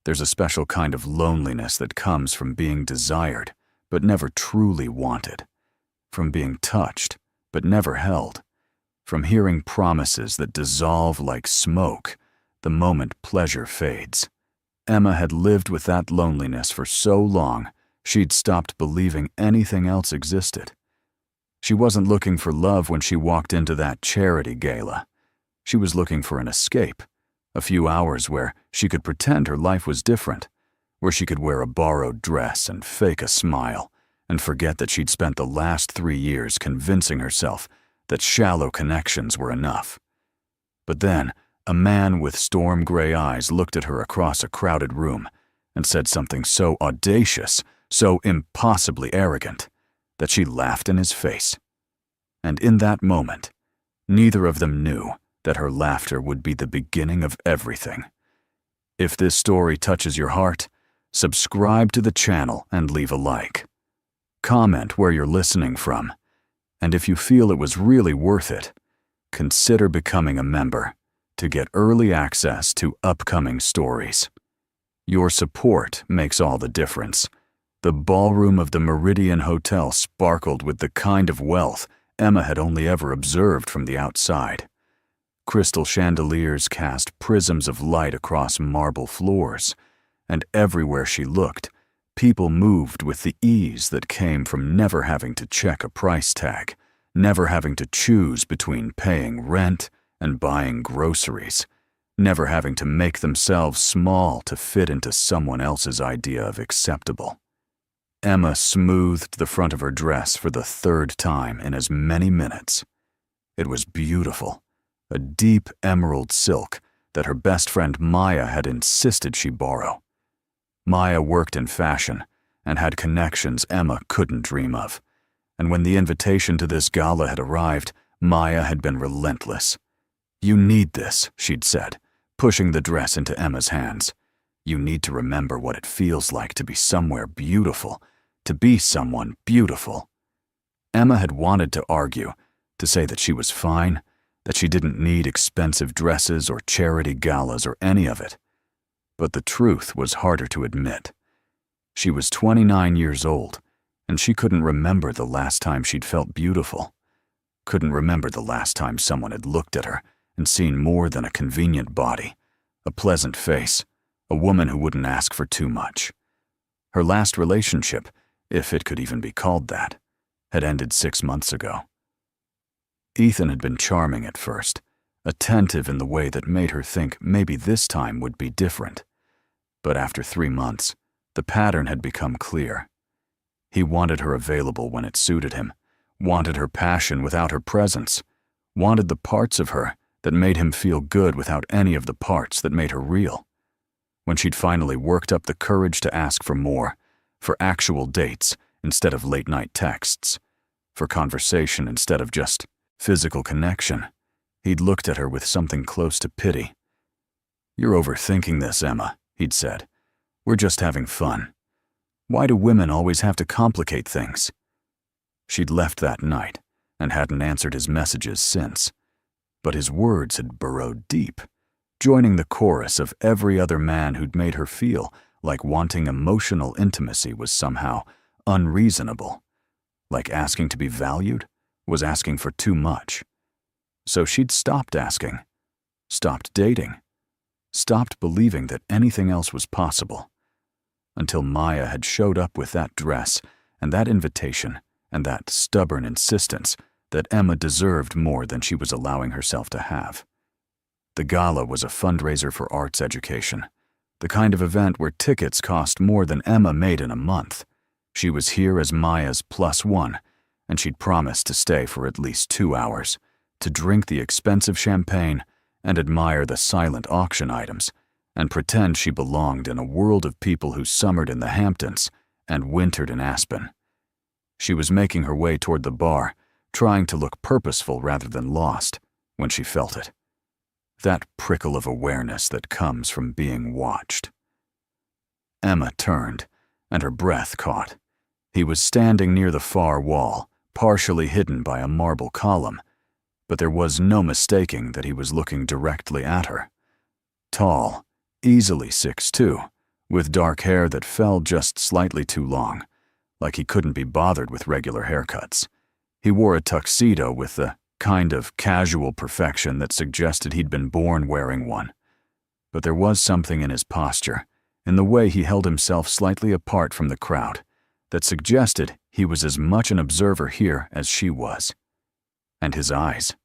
There's a special kind of loneliness that comes from being desired, but never truly wanted. From being touched, but never held. From hearing promises that dissolve like smoke the moment pleasure fades. Emma had lived with that loneliness for so long, she'd stopped believing anything else existed. She wasn't looking for love when she walked into that charity gala. She was looking for an escape, a few hours where she could pretend her life was different, where she could wear a borrowed dress and fake a smile, and forget that she'd spent the last 3 years convincing herself that shallow connections were enough. But then, a man with storm-gray eyes looked at her across a crowded room and said something so audacious, so impossibly arrogant, that she laughed in his face. And in that moment, neither of them knew that her laughter would be the beginning of everything. If this story touches your heart, subscribe to the channel and leave a like. Comment where you're listening from, and if you feel it was really worth it, consider becoming a member to get early access to upcoming stories. Your support makes all the difference. The ballroom of the Meridian Hotel sparkled with the kind of wealth Emma had only ever observed from the outside. Crystal chandeliers cast prisms of light across marble floors, and everywhere she looked, people moved with the ease that came from never having to check a price tag, never having to choose between paying rent and buying groceries, never having to make themselves small to fit into someone else's idea of acceptable. Emma smoothed the front of her dress for the 3rd time in as many minutes. It was beautiful, a deep emerald silk that her best friend Maya had insisted she borrow. Maya worked in fashion and had connections Emma couldn't dream of, and when the invitation to this gala had arrived, Maya had been relentless. "You need this," she'd said, pushing the dress into Emma's hands. "You need to remember what it feels like to be somewhere beautiful, to be someone beautiful." Emma had wanted to argue, to say that she was fine, that she didn't need expensive dresses or charity galas or any of it. But the truth was harder to admit. She was 29 years old, and she couldn't remember the last time she'd felt beautiful. Couldn't remember the last time someone had looked at her and seen more than a convenient body, a pleasant face, a woman who wouldn't ask for too much. Her last relationship, if it could even be called that, had ended 6 months ago. Ethan had been charming at first, attentive in the way that made her think maybe this time would be different. But after 3 months, the pattern had become clear. He wanted her available when it suited him, wanted her passion without her presence, wanted the parts of her that made him feel good without any of the parts that made her real. When she'd finally worked up the courage to ask for more, for actual dates instead of late-night texts, for conversation instead of just physical connection, he'd looked at her with something close to pity. "You're overthinking this, Emma," he'd said. "We're just having fun. Why do women always have to complicate things?" She'd left that night and hadn't answered his messages since. But his words had burrowed deep, joining the chorus of every other man who'd made her feel like wanting emotional intimacy was somehow unreasonable, like asking to be valued was asking for too much. So she'd stopped asking, stopped dating, stopped believing that anything else was possible, until Maya had showed up with that dress and that invitation and that stubborn insistence that Emma deserved more than she was allowing herself to have. The gala was a fundraiser for arts education, the kind of event where tickets cost more than Emma made in a month. She was here as Maya's +1, and she'd promised to stay for at least 2 hours, to drink the expensive champagne and admire the silent auction items, and pretend she belonged in a world of people who summered in the Hamptons and wintered in Aspen. She was making her way toward the bar, trying to look purposeful rather than lost, when she felt it. That prickle of awareness that comes from being watched. Emma turned, and her breath caught. He was standing near the far wall, partially hidden by a marble column, but there was no mistaking that he was looking directly at her. Tall, easily 6'2", with dark hair that fell just slightly too long, like he couldn't be bothered with regular haircuts. He wore a tuxedo with the kind of casual perfection that suggested he'd been born wearing one. But there was something in his posture, in the way he held himself slightly apart from the crowd, that suggested he was as much an observer here as she was. And his eyes.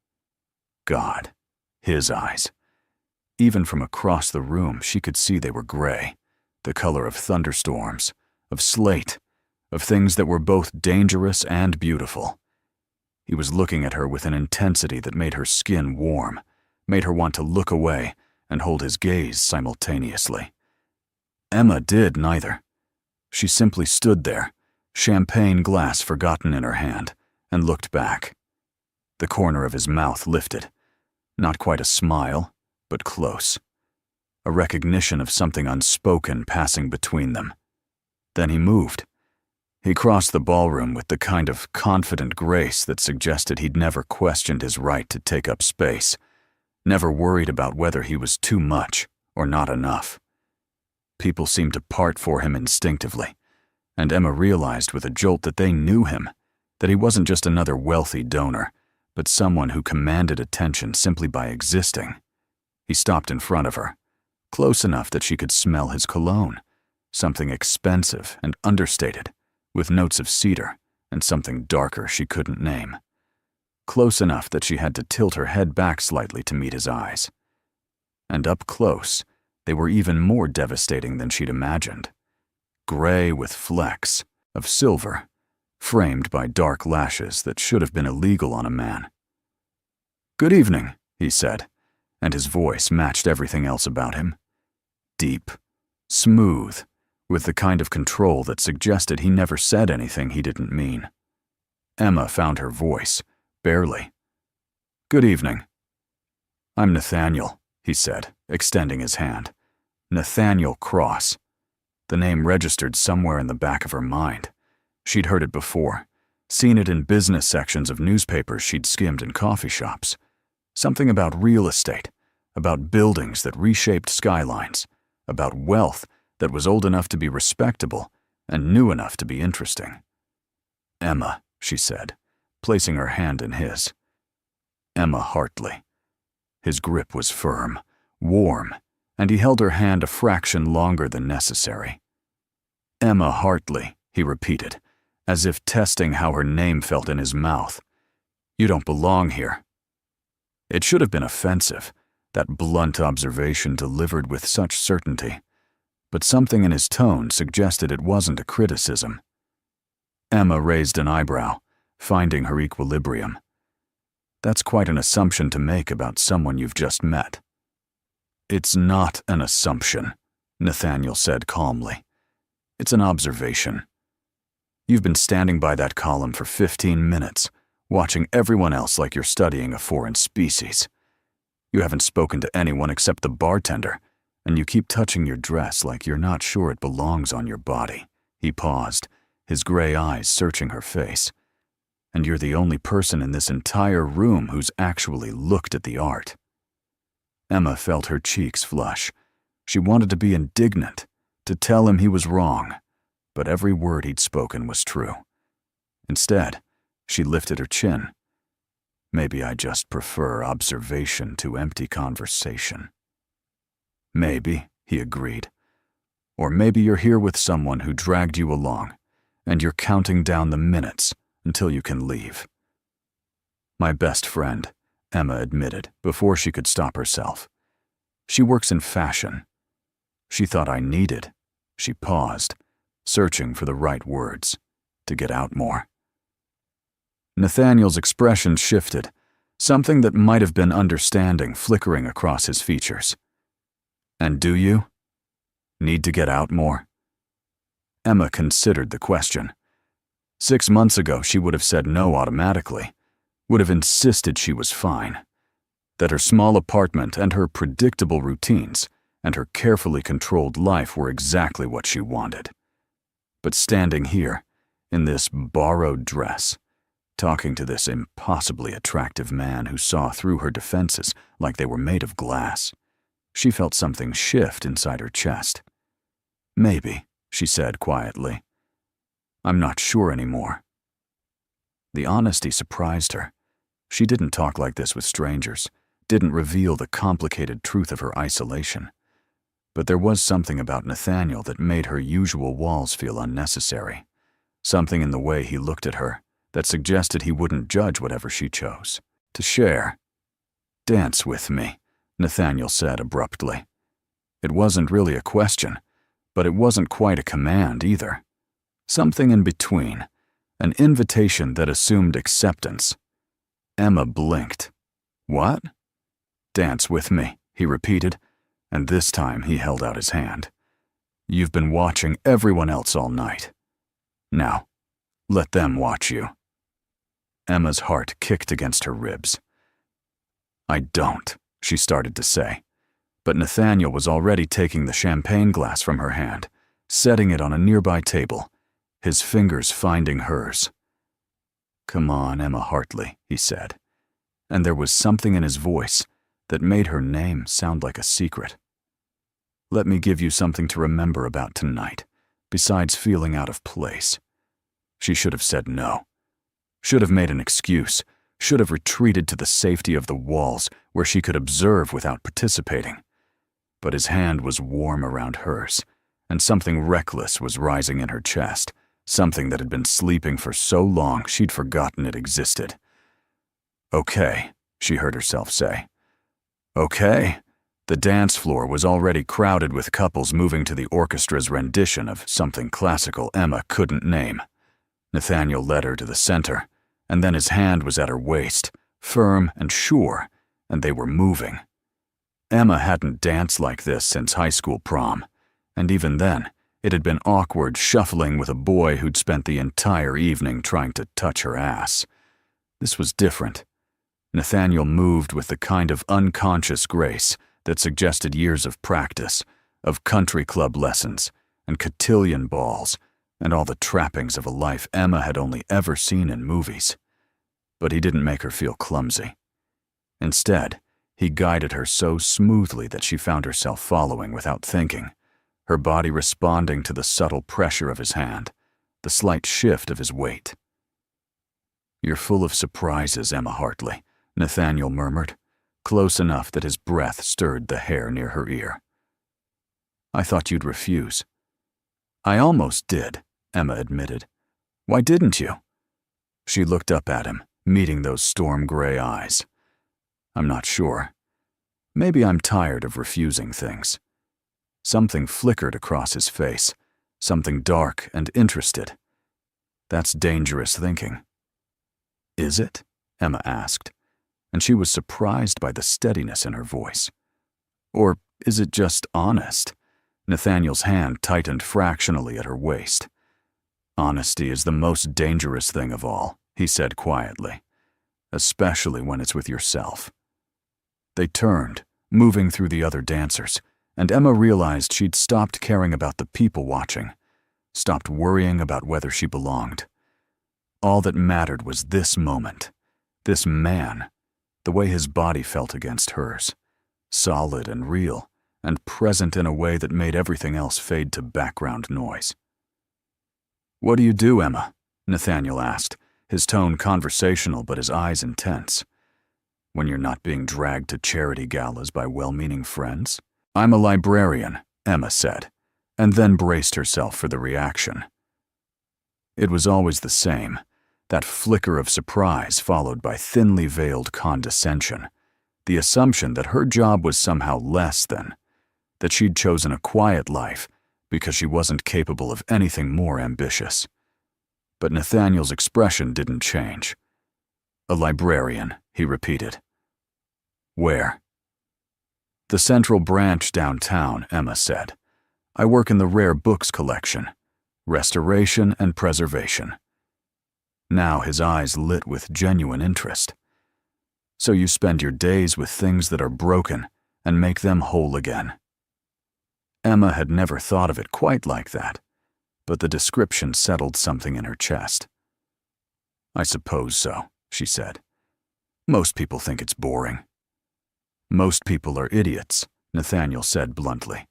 God, his eyes. Even from across the room, she could see they were gray, the color of thunderstorms, of slate, of things that were both dangerous and beautiful. He was looking at her with an intensity that made her skin warm, made her want to look away and hold his gaze simultaneously. Emma did neither. She simply stood there, champagne glass forgotten in her hand, and looked back. The corner of his mouth lifted. Not quite a smile, but close. A recognition of something unspoken passing between them. Then he moved. He crossed the ballroom with the kind of confident grace that suggested he'd never questioned his right to take up space, never worried about whether he was too much or not enough. People seemed to part for him instinctively, and Emma realized with a jolt that they knew him, that he wasn't just another wealthy donor, but someone who commanded attention simply by existing. He stopped in front of her, close enough that she could smell his cologne, something expensive and understated, with notes of cedar and something darker she couldn't name. Close enough that she had to tilt her head back slightly to meet his eyes. And up close, they were even more devastating than she'd imagined. Gray with flecks of silver, framed by dark lashes that should have been illegal on a man. "Good evening," he said, and his voice matched everything else about him. Deep, smooth, with the kind of control that suggested he never said anything he didn't mean. Emma found her voice, barely. "Good evening." "I'm Nathaniel," he said, extending his hand. Nathaniel Cross. The name registered somewhere in the back of her mind. She'd heard it before, seen it in business sections of newspapers she'd skimmed in coffee shops. Something about real estate, about buildings that reshaped skylines, about wealth that was old enough to be respectable and new enough to be interesting. "Emma," she said, placing her hand in his. Emma Hartley. His grip was firm, warm, and he held her hand a fraction longer than necessary. "Emma Hartley," he repeated, as if testing how her name felt in his mouth. "You don't belong here." It should have been offensive, that blunt observation delivered with such certainty, but something in his tone suggested it wasn't a criticism. Emma raised an eyebrow, finding her equilibrium. "That's quite an assumption to make about someone you've just met." "It's not an assumption," Nathaniel said calmly. "It's an observation. You've been standing by that column for 15 minutes, watching everyone else like you're studying a foreign species. You haven't spoken to anyone except the bartender, and you keep touching your dress like you're not sure it belongs on your body." He paused, his gray eyes searching her face. "And you're the only person in this entire room who's actually looked at the art." Emma felt her cheeks flush. She wanted to be indignant, to tell him he was wrong, but every word he'd spoken was true. Instead, she lifted her chin. "Maybe I just prefer observation to empty conversation." "Maybe," he agreed. "Or maybe you're here with someone who dragged you along, and you're counting down the minutes until you can leave." "My best friend," Emma admitted before she could stop herself. "She works in fashion." She thought I needed. She paused, searching for the right words, to get out more. Nathaniel's expression shifted, something that might have been understanding flickering across his features. "And do you? Need to get out more?" Emma considered the question. 6 months ago, she would have said no automatically, would have insisted she was fine, that her small apartment and her predictable routines and her carefully controlled life were exactly what she wanted. But standing here, in this borrowed dress, talking to this impossibly attractive man who saw through her defenses like they were made of glass, she felt something shift inside her chest. Maybe, she said quietly. I'm not sure anymore. The honesty surprised her. She didn't talk like this with strangers, didn't reveal the complicated truth of her isolation. But there was something about Nathaniel that made her usual walls feel unnecessary. Something in the way he looked at her that suggested he wouldn't judge whatever she chose to share. Dance with me, Nathaniel said abruptly. It wasn't really a question, but it wasn't quite a command either. Something in between, an invitation that assumed acceptance. Emma blinked. What? Dance with me, he repeated, and this time he held out his hand. You've been watching everyone else all night. Now, let them watch you. Emma's heart kicked against her ribs. I don't, she started to say, but Nathaniel was already taking the champagne glass from her hand, setting it on a nearby table, his fingers finding hers. Come on, Emma Hartley, he said, and there was something in his voice that made her name sound like a secret. Let me give you something to remember about tonight, besides feeling out of place. She should have said no. Should have made an excuse, should have retreated to the safety of the walls where she could observe without participating. But his hand was warm around hers, and something reckless was rising in her chest, something that had been sleeping for so long she'd forgotten it existed. Okay, she heard herself say. Okay. The dance floor was already crowded with couples moving to the orchestra's rendition of something classical Emma couldn't name. Nathaniel led her to the center, and then his hand was at her waist, firm and sure, and they were moving. Emma hadn't danced like this since high school prom, and even then, it had been awkward shuffling with a boy who'd spent the entire evening trying to touch her ass. This was different. Nathaniel moved with the kind of unconscious grace that suggested years of practice, of country club lessons, and cotillion balls, and all the trappings of a life Emma had only ever seen in movies. But he didn't make her feel clumsy. Instead, he guided her so smoothly that she found herself following without thinking, her body responding to the subtle pressure of his hand, the slight shift of his weight. You're full of surprises, Emma Hartley, Nathaniel murmured, close enough that his breath stirred the hair near her ear. I thought you'd refuse. I almost did, Emma admitted. Why didn't you? She looked up at him, meeting those storm-gray eyes. I'm not sure. Maybe I'm tired of refusing things. Something flickered across his face, something dark and interested. That's dangerous thinking. Is it? Emma asked, and she was surprised by the steadiness in her voice. Or is it just honest? Nathaniel's hand tightened fractionally at her waist. Honesty is the most dangerous thing of all, he said quietly, especially when it's with yourself. They turned, moving through the other dancers, and Emma realized she'd stopped caring about the people watching, stopped worrying about whether she belonged. All that mattered was this moment, this man, the way his body felt against hers, solid and real, and present in a way that made everything else fade to background noise. What do you do, Emma? Nathaniel asked, his tone conversational but his eyes intense. When you're not being dragged to charity galas by well-meaning friends? I'm a librarian, Emma said, and then braced herself for the reaction. It was always the same, that flicker of surprise followed by thinly veiled condescension, the assumption that her job was somehow less than, that she'd chosen a quiet life because she wasn't capable of anything more ambitious. But Nathaniel's expression didn't change. A librarian, he repeated. Where? The Central Branch downtown, Emma said. I work in the rare books collection, restoration and preservation. Now his eyes lit with genuine interest. So you spend your days with things that are broken and make them whole again. Emma had never thought of it quite like that, but the description settled something in her chest. I suppose so, she said. Most people think it's boring. Most people are idiots, Nathaniel said bluntly.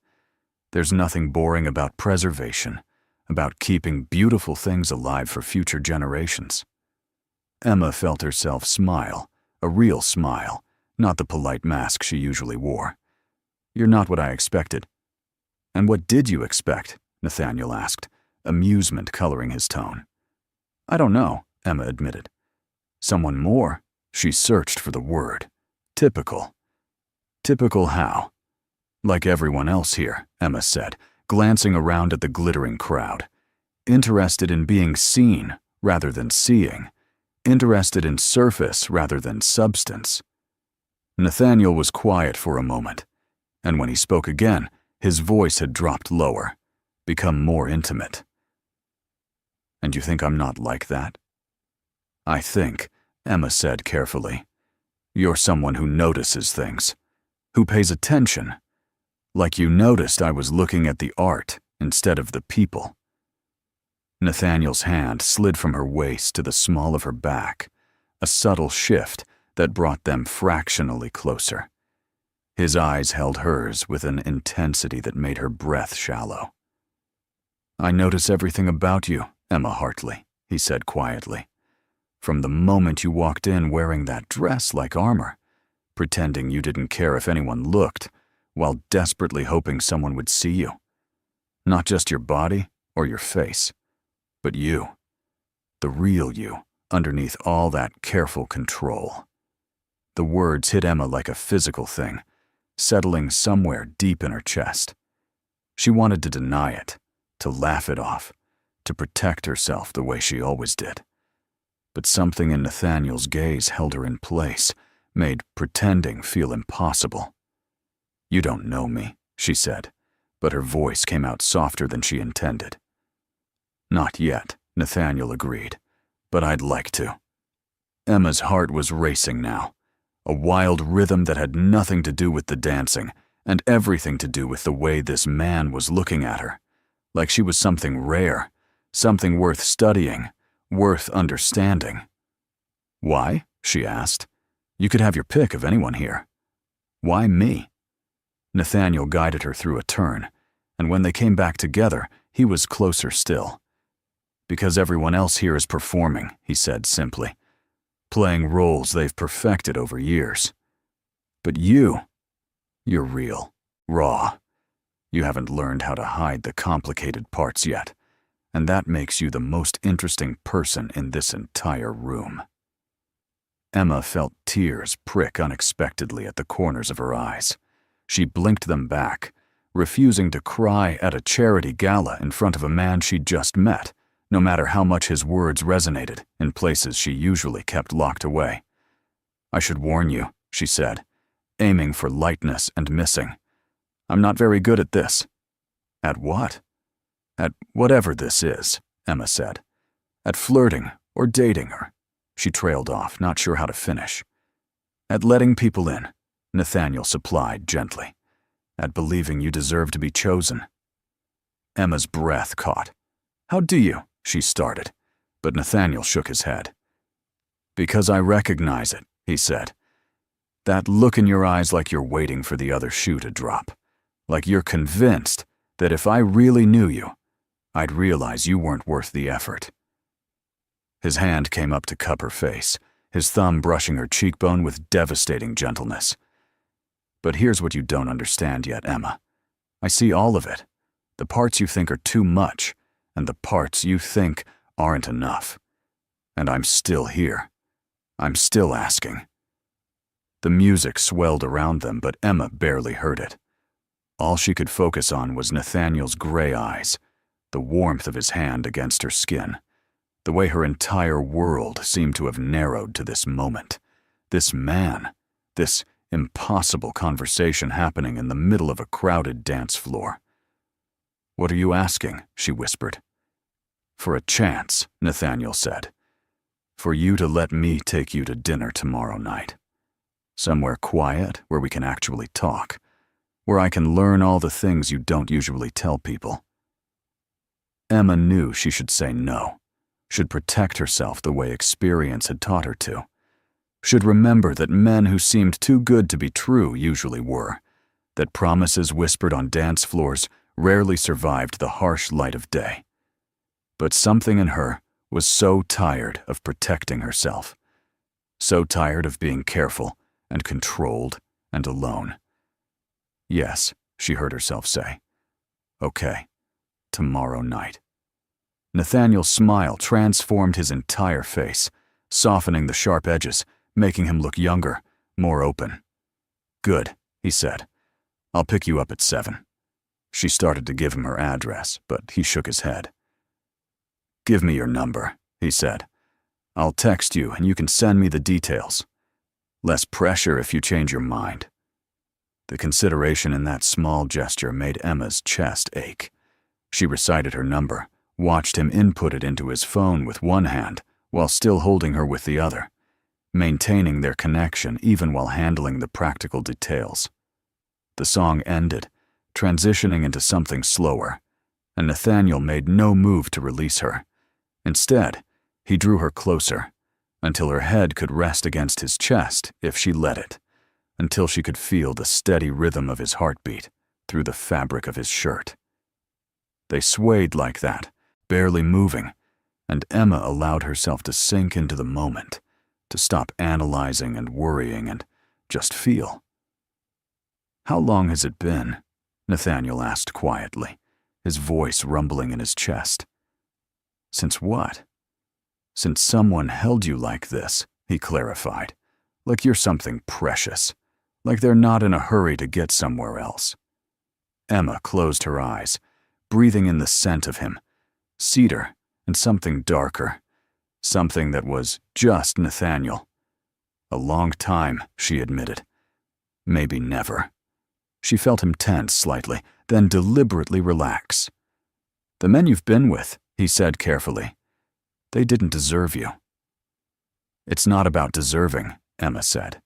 There's nothing boring about preservation, about keeping beautiful things alive for future generations. Emma felt herself smile, a real smile, not the polite mask she usually wore. "You're not what I expected." "And what did you expect?" Nathaniel asked, amusement coloring his tone. "I don't know," Emma admitted. "Someone more?" She searched for the word. "Typical." "Typical how?" "Like everyone else here," Emma said, glancing around at the glittering crowd. "Interested in being seen rather than seeing. Interested in surface rather than substance." Nathaniel was quiet for a moment, and when he spoke again, his voice had dropped lower, become more intimate. "And you think I'm not like that?" "I think," Emma said carefully, "you're someone who notices things, who pays attention. Like you noticed I was looking at the art instead of the people." Nathaniel's hand slid from her waist to the small of her back, a subtle shift that brought them fractionally closer. His eyes held hers with an intensity that made her breath shallow. "I notice everything about you, Emma Hartley," he said quietly. "From the moment you walked in wearing that dress like armor, pretending you didn't care if anyone looked, while desperately hoping someone would see you. Not just your body or your face, but you. The real you, underneath all that careful control." The words hit Emma like a physical thing, settling somewhere deep in her chest. She wanted to deny it, to laugh it off, to protect herself the way she always did. But something in Nathaniel's gaze held her in place, made pretending feel impossible. "You don't know me," she said, but her voice came out softer than she intended. "Not yet," Nathaniel agreed, "but I'd like to." Emma's heart was racing now, a wild rhythm that had nothing to do with the dancing and everything to do with the way this man was looking at her, like she was something rare, something worth studying, worth understanding. "Why?" she asked. "You could have your pick of anyone here. Why me?" Nathaniel guided her through a turn, and when they came back together, he was closer still. "Because everyone else here is performing," he said simply, "playing roles they've perfected over years. But you're real, raw. You haven't learned how to hide the complicated parts yet, and that makes you the most interesting person in this entire room." Emma felt tears prick unexpectedly at the corners of her eyes. She blinked them back, refusing to cry at a charity gala in front of a man she'd just met, no matter how much his words resonated in places she usually kept locked away. "I should warn you," she said, aiming for lightness and missing. "I'm not very good at this." "At what?" "At whatever this is," Emma said. "At flirting or dating her." She trailed off, not sure how to finish. "At letting people in," Nathaniel supplied gently. "At believing you deserve to be chosen." Emma's breath caught. "How do you?" she started, but Nathaniel shook his head. "Because I recognize it," he said. "That look in your eyes like you're waiting for the other shoe to drop. Like you're convinced that if I really knew you, I'd realize you weren't worth the effort." His hand came up to cup her face, his thumb brushing her cheekbone with devastating gentleness. "But here's what you don't understand yet, Emma. I see all of it. The parts you think are too much, and the parts you think aren't enough. And I'm still here. I'm still asking." The music swelled around them, but Emma barely heard it. All she could focus on was Nathaniel's gray eyes, the warmth of his hand against her skin, the way her entire world seemed to have narrowed to this moment, this man, this impossible conversation happening in the middle of a crowded dance floor. "What are you asking?" she whispered. "For a chance," Nathaniel said. "For you to let me take you to dinner tomorrow night. Somewhere quiet where we can actually talk, where I can learn all the things you don't usually tell people." Emma knew she should say no, should protect herself the way experience had taught her to, should remember that men who seemed too good to be true usually were, that promises whispered on dance floors rarely survived the harsh light of day. But something in her was so tired of protecting herself, so tired of being careful and controlled and alone. Yes, she heard herself say. Okay, tomorrow night. Nathaniel's smile transformed his entire face, softening the sharp edges, making him look younger, more open. Good, he said. I'll pick you up at 7. She started to give him her address, but he shook his head. Give me your number, he said. I'll text you and you can send me the details. Less pressure if you change your mind. The consideration in that small gesture made Emma's chest ache. She recited her number, watched him input it into his phone with one hand while still holding her with the other, maintaining their connection even while handling the practical details. The song ended, transitioning into something slower, and Nathaniel made no move to release her. Instead, he drew her closer, until her head could rest against his chest if she let it, until she could feel the steady rhythm of his heartbeat through the fabric of his shirt. They swayed like that, barely moving, and Emma allowed herself to sink into the moment, to stop analyzing and worrying and just feel. How long has it been? Nathaniel asked quietly, his voice rumbling in his chest. Since what? Since someone held you like this, he clarified, like you're something precious, like they're not in a hurry to get somewhere else. Emma closed her eyes, breathing in the scent of him, cedar and something darker, something that was just Nathaniel. A long time, she admitted. Maybe never. She felt him tense slightly, then deliberately relax. The men you've been with, he said carefully, they didn't deserve you. It's not about deserving, Emma said.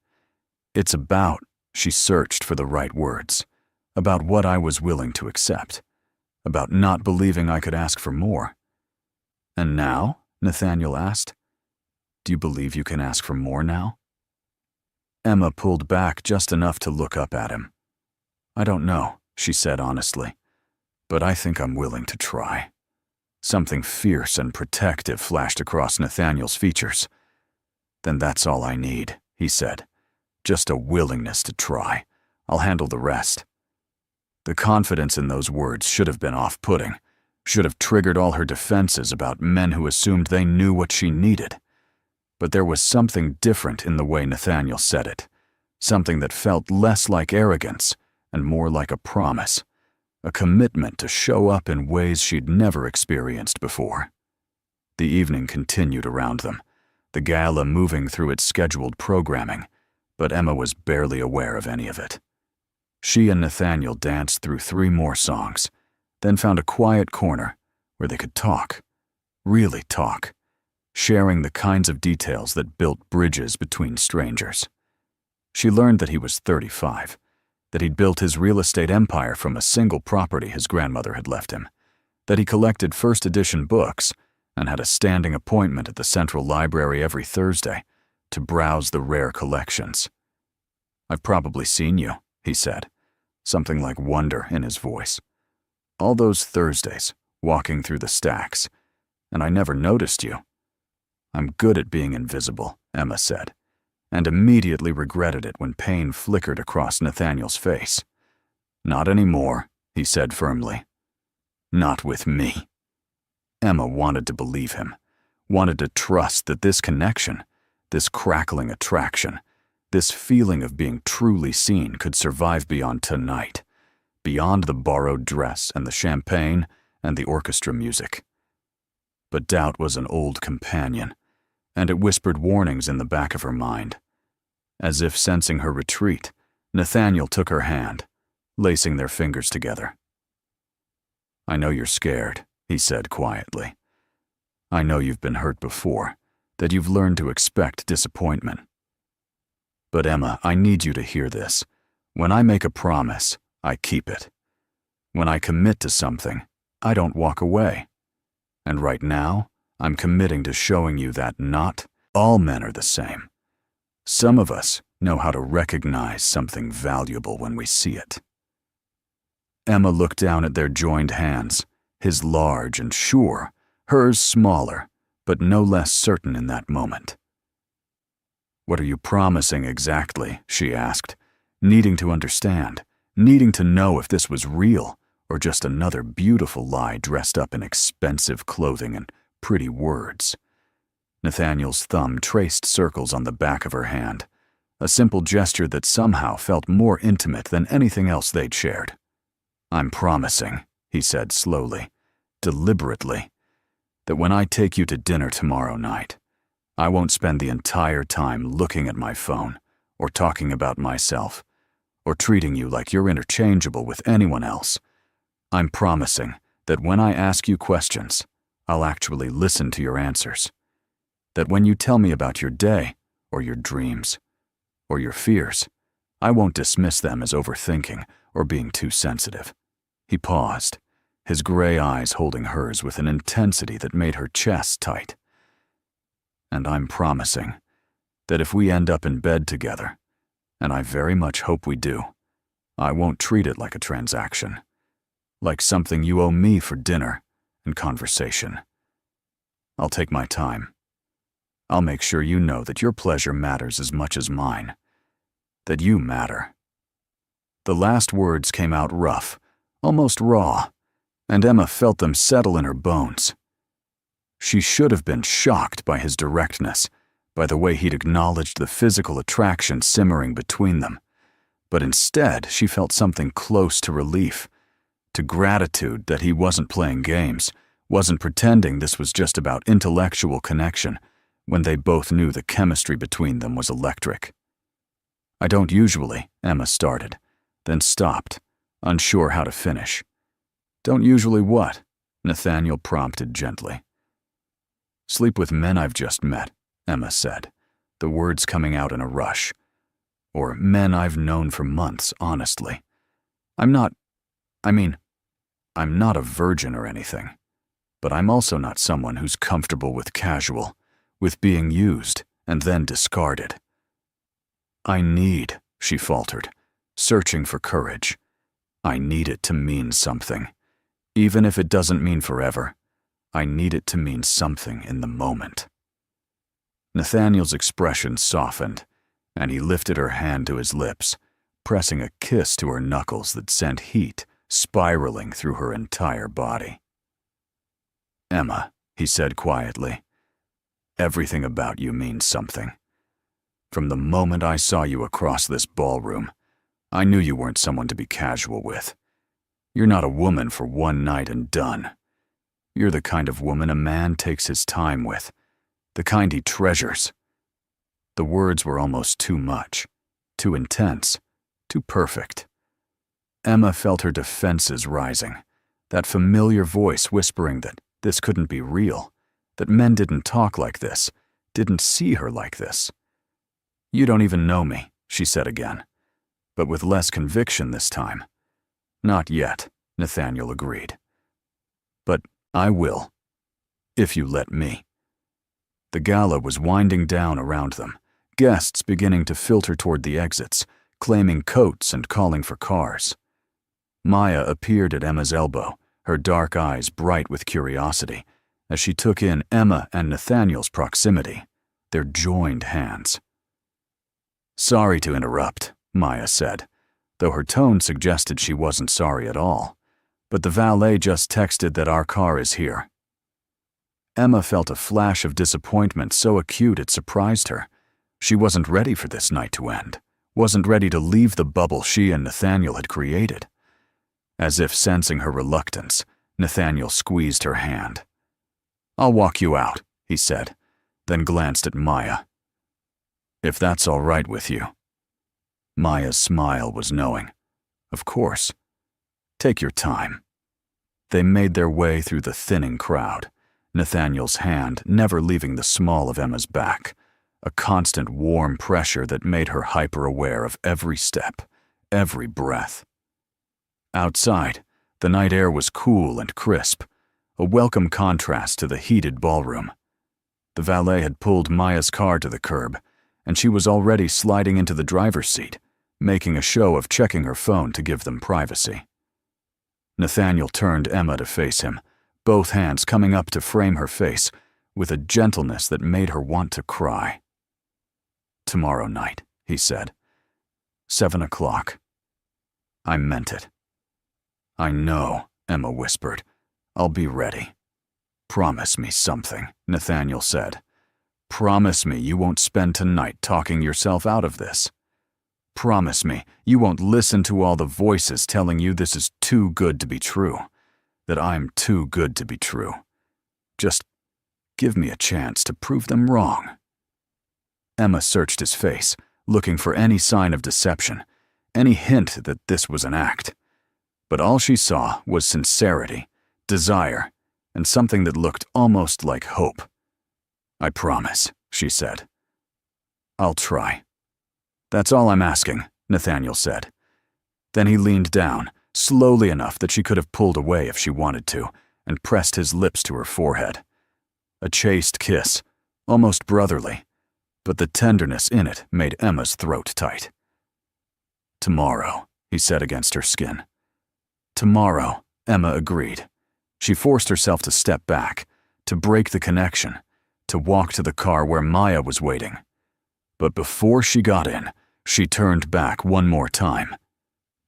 It's about, she searched for the right words, about what I was willing to accept, about not believing I could ask for more. And now? Nathaniel asked. Do you believe you can ask for more now? Emma pulled back just enough to look up at him. I don't know, she said honestly, but I think I'm willing to try. Something fierce and protective flashed across Nathaniel's features. Then that's all I need, he said. Just a willingness to try. I'll handle the rest. The confidence in those words should have been off-putting, should have triggered all her defenses about men who assumed they knew what she needed. But there was something different in the way Nathaniel said it, something that felt less like arrogance and more like a promise, a commitment to show up in ways she'd never experienced before. The evening continued around them, the gala moving through its scheduled programming, but Emma was barely aware of any of it. She and Nathaniel danced through 3 more songs, then found a quiet corner where they could talk, really talk, sharing the kinds of details that built bridges between strangers. She learned that he was 35, that he'd built his real estate empire from a single property his grandmother had left him, that he collected first-edition books and had a standing appointment at the Central Library every Thursday to browse the rare collections. I've probably seen you, he said, something like wonder in his voice. All those Thursdays, walking through the stacks, and I never noticed you. I'm good at being invisible, Emma said, and immediately regretted it when pain flickered across Nathaniel's face. Not anymore, he said firmly. Not with me. Emma wanted to believe him, wanted to trust that this connection, this crackling attraction, this feeling of being truly seen could survive beyond tonight, beyond the borrowed dress and the champagne and the orchestra music. But doubt was an old companion, and it whispered warnings in the back of her mind. As if sensing her retreat, Nathaniel took her hand, lacing their fingers together. I know you're scared, he said quietly. I know you've been hurt before, that you've learned to expect disappointment. But Emma, I need you to hear this. When I make a promise, I keep it. When I commit to something, I don't walk away. And right now, I'm committing to showing you that not all men are the same. Some of us know how to recognize something valuable when we see it. Emma looked down at their joined hands, his large and sure, hers smaller, but no less certain in that moment. "What are you promising exactly?" she asked, needing to understand, needing to know if this was real or just another beautiful lie dressed up in expensive clothing and pretty words. Nathaniel's thumb traced circles on the back of her hand, a simple gesture that somehow felt more intimate than anything else they'd shared. "I'm promising," he said slowly, deliberately, "that when I take you to dinner tomorrow night, I won't spend the entire time looking at my phone or talking about myself or treating you like you're interchangeable with anyone else. I'm promising that when I ask you questions, I'll actually listen to your answers. That when you tell me about your day or your dreams or your fears, I won't dismiss them as overthinking or being too sensitive." He paused, his gray eyes holding hers with an intensity that made her chest tight. "And I'm promising that if we end up in bed together, and I very much hope we do, I won't treat it like a transaction, like something you owe me for dinner and conversation. I'll take my time. I'll make sure you know that your pleasure matters as much as mine, that you matter." The last words came out rough, almost raw, and Emma felt them settle in her bones. She should have been shocked by his directness, by the way he'd acknowledged the physical attraction simmering between them, but instead she felt something close to relief, to gratitude that he wasn't playing games, wasn't pretending this was just about intellectual connection, when they both knew the chemistry between them was electric. "I don't usually," Emma started, then stopped, unsure how to finish. "Don't usually what?" Nathaniel prompted gently. "Sleep with men I've just met," Emma said, the words coming out in a rush. "Or men I've known for months, honestly. I'm not a virgin or anything, but I'm also not someone who's comfortable with casual, with being used and then discarded. I need," she faltered, searching for courage. "I need it to mean something. Even if it doesn't mean forever, I need it to mean something in the moment." Nathaniel's expression softened, and he lifted her hand to his lips, pressing a kiss to her knuckles that sent heat spiraling through her entire body. "Emma," he said quietly, "everything about you means something. From the moment I saw you across this ballroom, I knew you weren't someone to be casual with. You're not a woman for one night and done. You're the kind of woman a man takes his time with, the kind he treasures." The words were almost too much, too intense, too perfect. Emma felt her defenses rising, that familiar voice whispering that this couldn't be real, that men didn't talk like this, didn't see her like this. "You don't even know me," she said again, but with less conviction this time. "Not yet," Nathaniel agreed. "But I will, if you let me." The gala was winding down around them, guests beginning to filter toward the exits, claiming coats and calling for cars. Maya appeared at Emma's elbow, her dark eyes bright with curiosity, as she took in Emma and Nathaniel's proximity, their joined hands. "Sorry to interrupt," Maya said, though her tone suggested she wasn't sorry at all, "but the valet just texted that our car is here." Emma felt a flash of disappointment so acute it surprised her. She wasn't ready for this night to end, wasn't ready to leave the bubble she and Nathaniel had created. As if sensing her reluctance, Nathaniel squeezed her hand. "I'll walk you out," he said, then glanced at Maya. "If that's all right with you." Maya's smile was knowing. "Of course. Take your time." They made their way through the thinning crowd, Nathaniel's hand never leaving the small of Emma's back, a constant warm pressure that made her hyper-aware of every step, every breath. Outside, the night air was cool and crisp, a welcome contrast to the heated ballroom. The valet had pulled Maya's car to the curb, and she was already sliding into the driver's seat, making a show of checking her phone to give them privacy. Nathaniel turned Emma to face him, both hands coming up to frame her face, with a gentleness that made her want to cry. "Tomorrow night," he said. 7 o'clock. I meant it. "I know," Emma whispered. "I'll be ready." "Promise me something," Nathaniel said. "Promise me you won't spend tonight talking yourself out of this. Promise me you won't listen to all the voices telling you this is too good to be true, that I'm too good to be true. Just give me a chance to prove them wrong." Emma searched his face, looking for any sign of deception, any hint that this was an act. But all she saw was sincerity, desire, and something that looked almost like hope. "I promise," she said. "I'll try." "That's all I'm asking," Nathaniel said. Then he leaned down, slowly enough that she could have pulled away if she wanted to, and pressed his lips to her forehead. A chaste kiss, almost brotherly, but the tenderness in it made Emma's throat tight. "Tomorrow," he said against her skin. "Tomorrow," Emma agreed. She forced herself to step back, to break the connection, to walk to the car where Maya was waiting. But before she got in, she turned back one more time.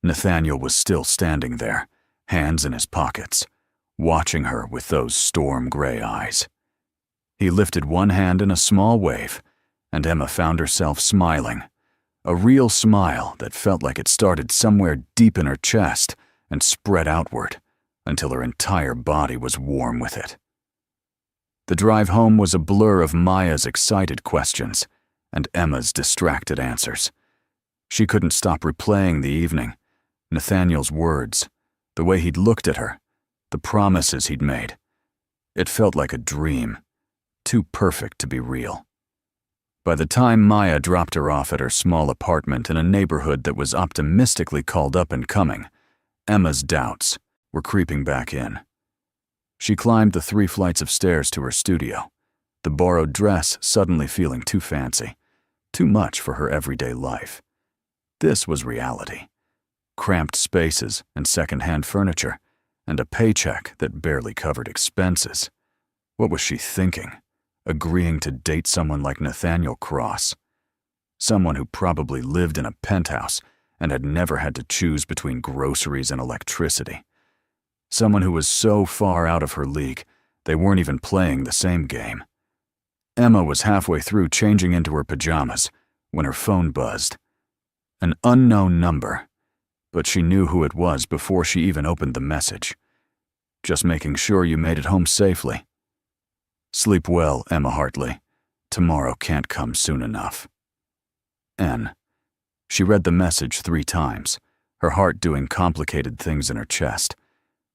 Nathaniel was still standing there, hands in his pockets, watching her with those storm-gray eyes. He lifted one hand in a small wave, and Emma found herself smiling, a real smile that felt like it started somewhere deep in her chest and spread outward until her entire body was warm with it. The drive home was a blur of Maya's excited questions and Emma's distracted answers. She couldn't stop replaying the evening, Nathaniel's words, the way he'd looked at her, the promises he'd made. It felt like a dream, too perfect to be real. By the time Maya dropped her off at her small apartment in a neighborhood that was optimistically called up and coming, Emma's doubts were creeping back in. She climbed the 3 flights of stairs to her studio, the borrowed dress suddenly feeling too fancy, too much for her everyday life. This was reality. Cramped spaces and second-hand furniture, and a paycheck that barely covered expenses. What was she thinking? Agreeing to date someone like Nathaniel Cross? Someone who probably lived in a penthouse and had never had to choose between groceries and electricity. Someone who was so far out of her league, they weren't even playing the same game. Emma was halfway through changing into her pajamas when her phone buzzed. An unknown number, but she knew who it was before she even opened the message. "Just making sure you made it home safely." "Sleep well, Emma Hartley. Tomorrow can't come soon enough." N. She read the message 3 times, her heart doing complicated things in her chest.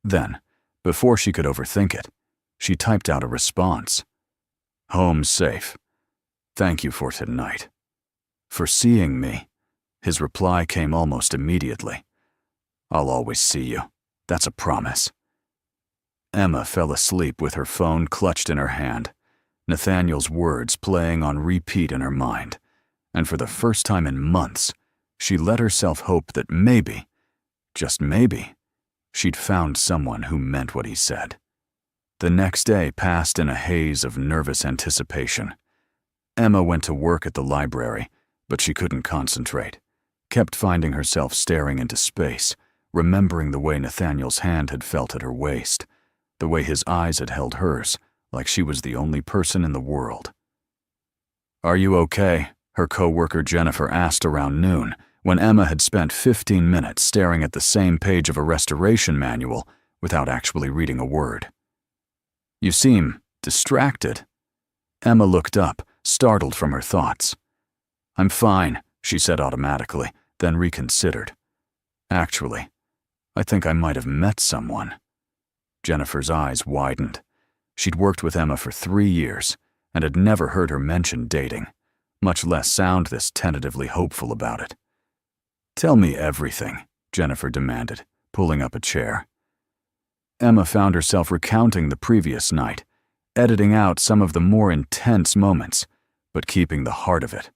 Then, before she could overthink it, she typed out a response. "Home safe. Thank you for tonight. For seeing me." His reply came almost immediately. "I'll always see you. That's a promise." Emma fell asleep with her phone clutched in her hand, Nathaniel's words playing on repeat in her mind, and for the first time in months, she let herself hope that maybe, just maybe, she'd found someone who meant what he said. The next day passed in a haze of nervous anticipation. Emma went to work at the library, but she couldn't concentrate, kept finding herself staring into space, remembering the way Nathaniel's hand had felt at her waist, the way his eyes had held hers, like she was the only person in the world. "Are you okay?" her co-worker Jennifer asked around noon, when Emma had spent 15 minutes staring at the same page of a restoration manual without actually reading a word. "You seem distracted." Emma looked up, startled from her thoughts. "I'm fine," she said automatically, then reconsidered. "Actually, I think I might have met someone." Jennifer's eyes widened. She'd worked with Emma for 3 years and had never heard her mention dating, much less sound this tentatively hopeful about it. "Tell me everything," Jennifer demanded, pulling up a chair. Emma found herself recounting the previous night, editing out some of the more intense moments, but keeping the heart of it.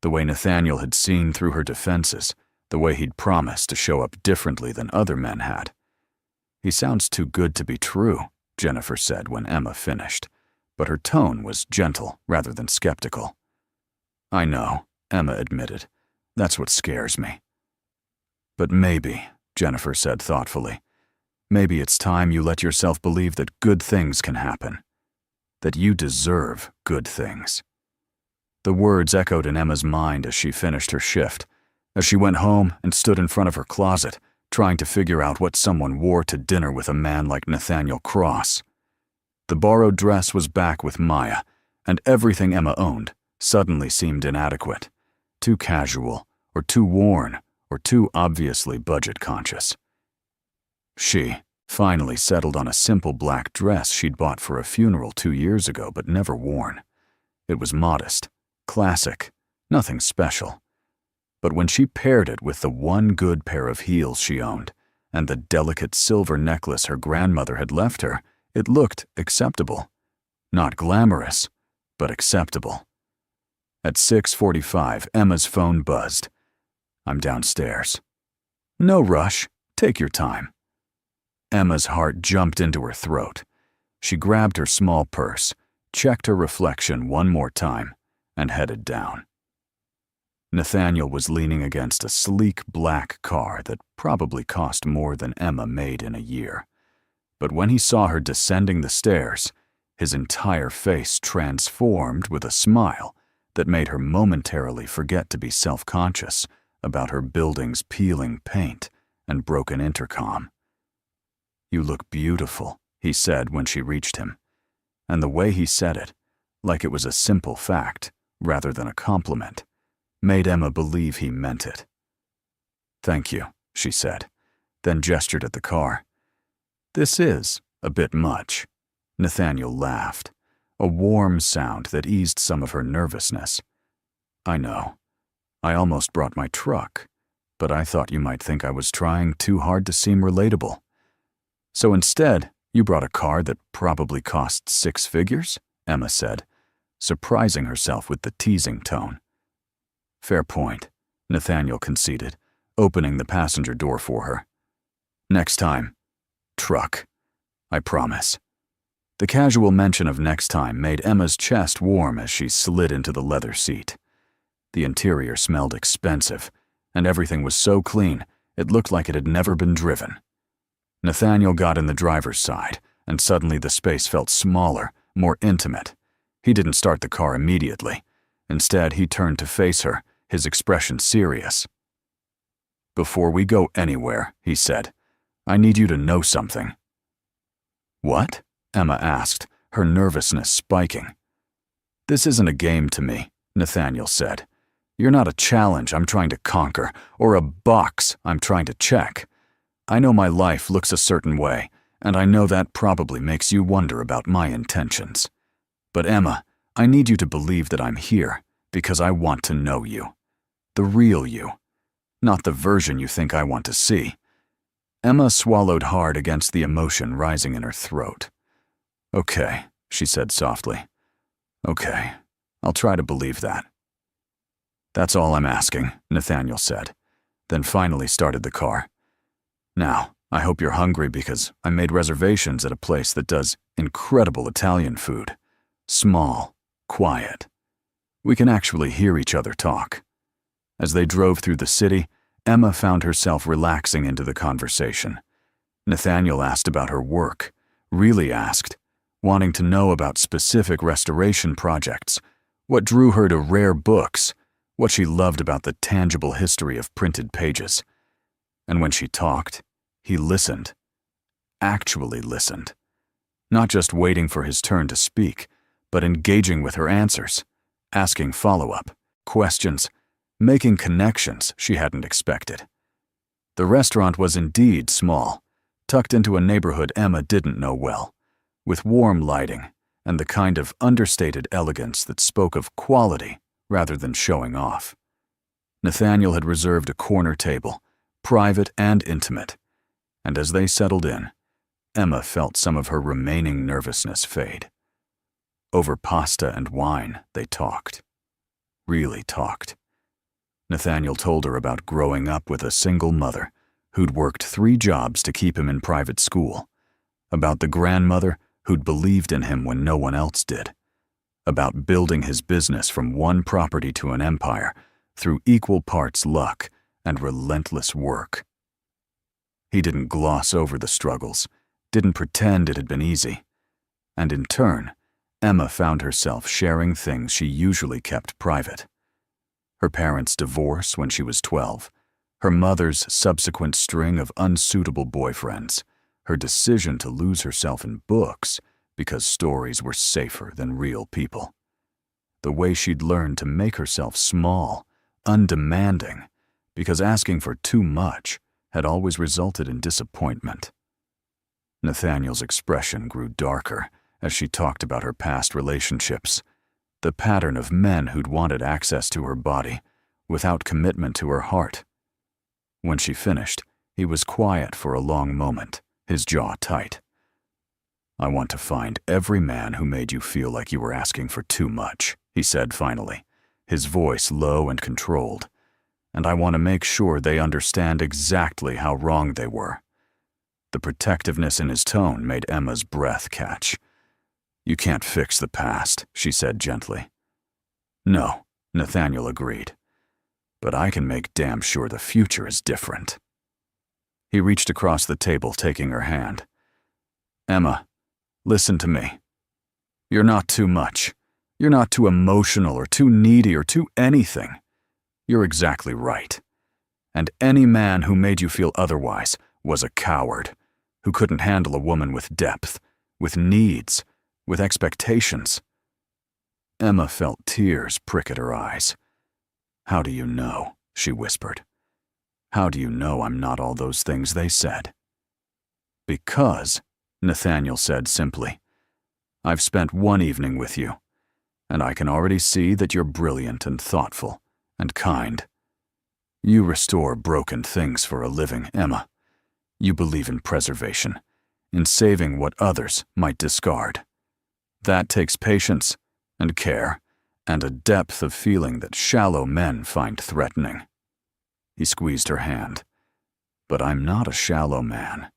The way Nathaniel had seen through her defenses, the way he'd promised to show up differently than other men had. He sounds too good to be true, Jennifer said when Emma finished, but her tone was gentle rather than skeptical. I know, Emma admitted. That's what scares me. But maybe, Jennifer said thoughtfully, maybe it's time you let yourself believe that good things can happen. That you deserve good things. The words echoed in Emma's mind as she finished her shift, as she went home and stood in front of her closet, trying to figure out what someone wore to dinner with a man like Nathaniel Cross. The borrowed dress was back with Maya, and everything Emma owned suddenly seemed inadequate, too casual, or too worn, or too obviously budget-conscious. She finally settled on a simple black dress she'd bought for a funeral 2 years ago but never worn. It was modest, classic, nothing special. But when she paired it with the one good pair of heels she owned and the delicate silver necklace her grandmother had left her, it looked acceptable. Not glamorous, but acceptable. At 6:45, Emma's phone buzzed. I'm downstairs. No rush. Take your time. Emma's heart jumped into her throat. She grabbed her small purse, checked her reflection one more time, and headed down. Nathaniel was leaning against a sleek black car that probably cost more than Emma made in a year. But when he saw her descending the stairs, his entire face transformed with a smile that made her momentarily forget to be self-conscious about her building's peeling paint and broken intercom. You look beautiful, he said when she reached him. And the way he said it, like it was a simple fact rather than a compliment, made Emma believe he meant it. Thank you, she said, then gestured at the car. This is a bit much. Nathaniel laughed, a warm sound that eased some of her nervousness. I know. I almost brought my truck, but I thought you might think I was trying too hard to seem relatable. So instead, you brought a car that probably cost 6 figures? Emma said, surprising herself with the teasing tone. Fair point, Nathaniel conceded, opening the passenger door for her. Next time, truck. I promise. The casual mention of next time made Emma's chest warm as she slid into the leather seat. The interior smelled expensive, and everything was so clean it looked like it had never been driven. Nathaniel got in the driver's side, and suddenly the space felt smaller, more intimate. He didn't start the car immediately. Instead, he turned to face her, his expression serious. Before we go anywhere, he said, I need you to know something. What? Emma asked, her nervousness spiking. This isn't a game to me, Nathaniel said. You're not a challenge I'm trying to conquer, or a box I'm trying to check. I know my life looks a certain way, and I know that probably makes you wonder about my intentions. But Emma, I need you to believe that I'm here because I want to know you. The real you, not the version you think I want to see. Emma swallowed hard against the emotion rising in her throat. Okay, she said softly. Okay, I'll try to believe that. That's all I'm asking, Nathaniel said, then finally started the car. Now, I hope you're hungry because I made reservations at a place that does incredible Italian food. Small, quiet. We can actually hear each other talk. As they drove through the city, Emma found herself relaxing into the conversation. Nathaniel asked about her work, really asked, wanting to know about specific restoration projects, what drew her to rare books, what she loved about the tangible history of printed pages. And when she talked, he listened. Actually listened. Not just waiting for his turn to speak, but engaging with her answers, asking follow-up, questions, making connections she hadn't expected. The restaurant was indeed small, tucked into a neighborhood Emma didn't know well, with warm lighting and the kind of understated elegance that spoke of quality rather than showing off. Nathaniel had reserved a corner table, private and intimate, and as they settled in, Emma felt some of her remaining nervousness fade. Over pasta and wine, they talked. Really talked. Nathaniel told her about growing up with a single mother, who'd worked 3 jobs to keep him in private school, about the grandmother who'd believed in him when no one else did, about building his business from one property to an empire through equal parts luck and relentless work. He didn't gloss over the struggles, didn't pretend it had been easy. And in turn, Emma found herself sharing things she usually kept private. Her parents' divorce when she was 12, her mother's subsequent string of unsuitable boyfriends, her decision to lose herself in books because stories were safer than real people. The way she'd learned to make herself small, undemanding, because asking for too much had always resulted in disappointment. Nathaniel's expression grew darker as she talked about her past relationships, the pattern of men who'd wanted access to her body without commitment to her heart. When she finished, he was quiet for a long moment, his jaw tight. "I want to find every man who made you feel like you were asking for too much," he said finally, his voice low and controlled. "And I want to make sure they understand exactly how wrong they were." The protectiveness in his tone made Emma's breath catch. "You can't fix the past," she said gently. "No," Nathaniel agreed. "But I can make damn sure the future is different." He reached across the table, taking her hand. "Emma, listen to me. You're not too much. You're not too emotional or too needy or too anything. You're exactly right. And any man who made you feel otherwise was a coward, who couldn't handle a woman with depth, with needs, with expectations." Emma felt tears prick at her eyes. "How do you know?" she whispered. "How do you know I'm not all those things they said?" "Because," Nathaniel said simply, "I've spent one evening with you, and I can already see that you're brilliant and thoughtful and kind. You restore broken things for a living, Emma. You believe in preservation, in saving what others might discard. That takes patience and care and a depth of feeling that shallow men find threatening." He squeezed her hand. "But I'm not a shallow man,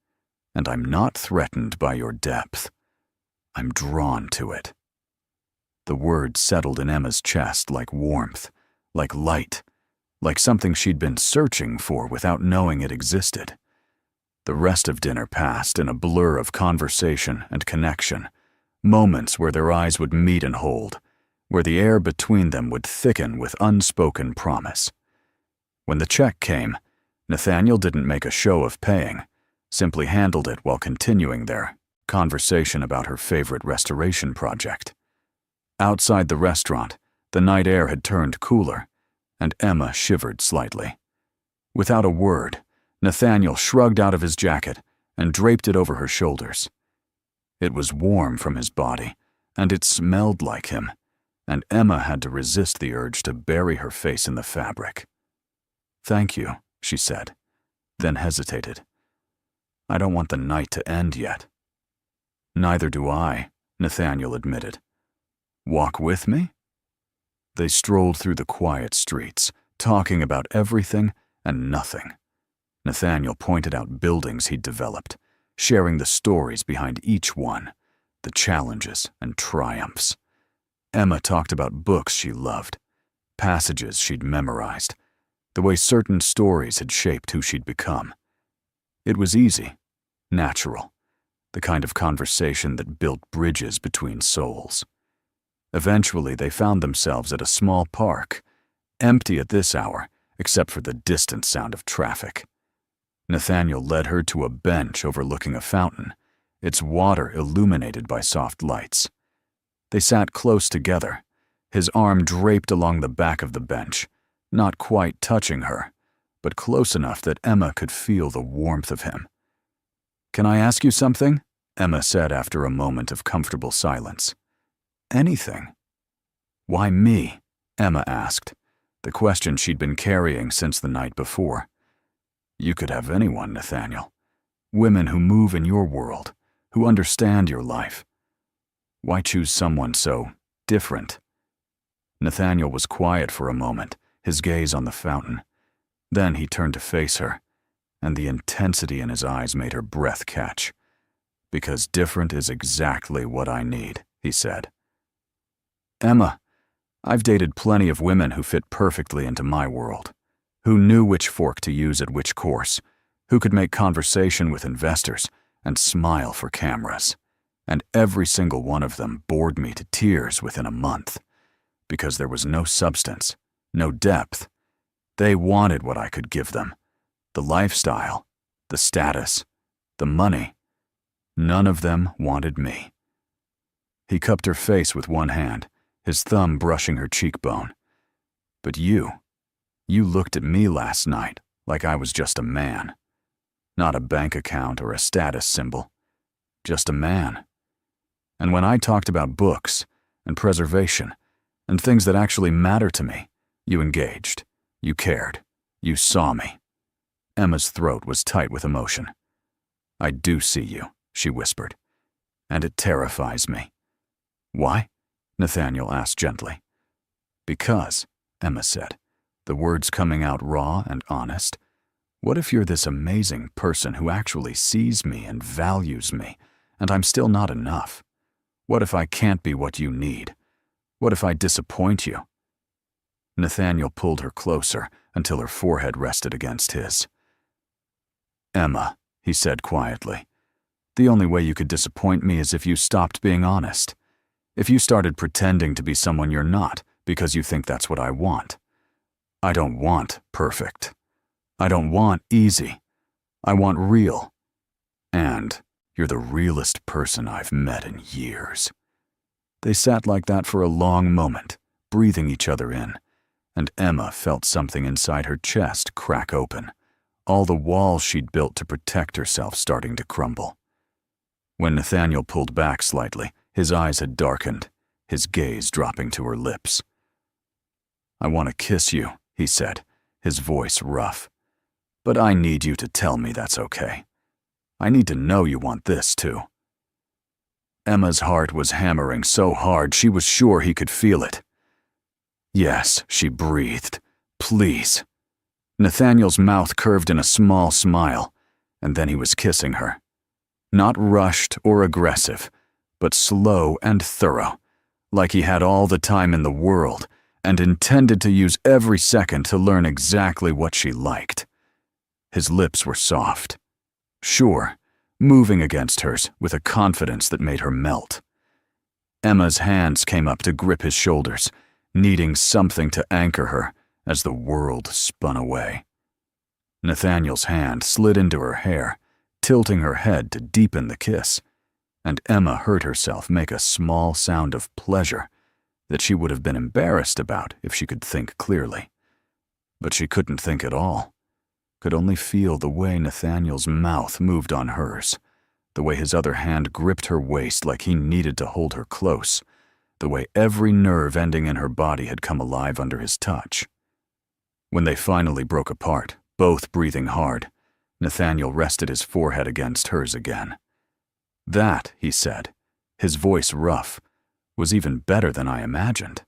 and I'm not threatened by your depth. I'm drawn to it." The words settled in Emma's chest like warmth, like light, like something she'd been searching for without knowing it existed. The rest of dinner passed in a blur of conversation and connection, moments where their eyes would meet and hold, where the air between them would thicken with unspoken promise. When the check came, Nathaniel didn't make a show of paying, simply handled it while continuing their conversation about her favorite restoration project. Outside the restaurant, the night air had turned cooler, and Emma shivered slightly. Without a word, Nathaniel shrugged out of his jacket and draped it over her shoulders. It was warm from his body, and it smelled like him, and Emma had to resist the urge to bury her face in the fabric. "Thank you," she said, then hesitated. "I don't want the night to end yet." "Neither do I," Nathaniel admitted. "Walk with me?" They strolled through the quiet streets, talking about everything and nothing. Nathaniel pointed out buildings he'd developed, sharing the stories behind each one, the challenges and triumphs. Emma talked about books she loved, passages she'd memorized, the way certain stories had shaped who she'd become. It was easy, natural, the kind of conversation that built bridges between souls. Eventually, they found themselves at a small park, empty at this hour except for the distant sound of traffic. Nathaniel led her to a bench overlooking a fountain, its water illuminated by soft lights. They sat close together, his arm draped along the back of the bench, not quite touching her, but close enough that Emma could feel the warmth of him. "Can I ask you something?" Emma said after a moment of comfortable silence. "Anything." "Why me?" Emma asked, the question she'd been carrying since the night before. "You could have anyone, Nathaniel. Women who move in your world, who understand your life. Why choose someone so different?" Nathaniel was quiet for a moment, his gaze on the fountain. Then he turned to face her. and the intensity in his eyes made her breath catch. "Because different is exactly what I need," he said. "Emma, I've dated plenty of women who fit perfectly into my world, who knew which fork to use at which course, who could make conversation with investors and smile for cameras. And every single one of them bored me to tears within a month, because there was no substance, no depth. They wanted what I could give them, the lifestyle, the status, the money. None of them wanted me." He cupped her face with one hand, his thumb brushing her cheekbone. "But you looked at me last night like I was just a man. Not a bank account or a status symbol, just a man. And when I talked about books and preservation and things that actually matter to me, you engaged, you cared, you saw me." Emma's throat was tight with emotion. "I do see you," she whispered, "and it terrifies me." "Why?" Nathaniel asked gently. "Because," Emma said, the words coming out raw and honest, "what if you're this amazing person who actually sees me and values me, and I'm still not enough? What if I can't be what you need? What if I disappoint you?" Nathaniel pulled her closer until her forehead rested against his. "Emma," he said quietly, "the only way you could disappoint me is if you stopped being honest. If you started pretending to be someone you're not because you think that's what I want. I don't want perfect. I don't want easy. I want real. And you're the realest person I've met in years." They sat like that for a long moment, breathing each other in, and Emma felt something inside her chest crack open, all the walls she'd built to protect herself starting to crumble. When Nathaniel pulled back slightly, his eyes had darkened, his gaze dropping to her lips. "I want to kiss you," he said, his voice rough. "But I need you to tell me that's okay. I need to know you want this too." Emma's heart was hammering so hard she was sure he could feel it. "Yes," she breathed. "Please." Nathaniel's mouth curved in a small smile, and then he was kissing her. Not rushed or aggressive, but slow and thorough, like he had all the time in the world and intended to use every second to learn exactly what she liked. His lips were soft, sure, moving against hers with a confidence that made her melt. Emma's hands came up to grip his shoulders, needing something to anchor her as the world spun away. Nathaniel's hand slid into her hair, tilting her head to deepen the kiss, and Emma heard herself make a small sound of pleasure that she would have been embarrassed about if she could think clearly. But she couldn't think at all, could only feel the way Nathaniel's mouth moved on hers, the way his other hand gripped her waist like he needed to hold her close, the way every nerve ending in her body had come alive under his touch. When they finally broke apart, both breathing hard, Nathaniel rested his forehead against hers again. "That," he said, his voice rough, "was even better than I imagined."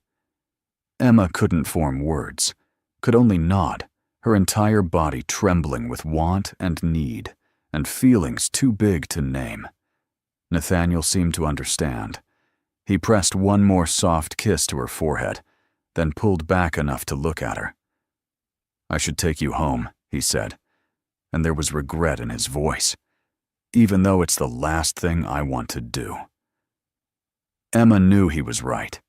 Emma couldn't form words, could only nod, her entire body trembling with want and need, and feelings too big to name. Nathaniel seemed to understand. He pressed one more soft kiss to her forehead, then pulled back enough to look at her. "I should take you home," he said, and there was regret in his voice, "even though it's the last thing I want to do." Emma knew he was right,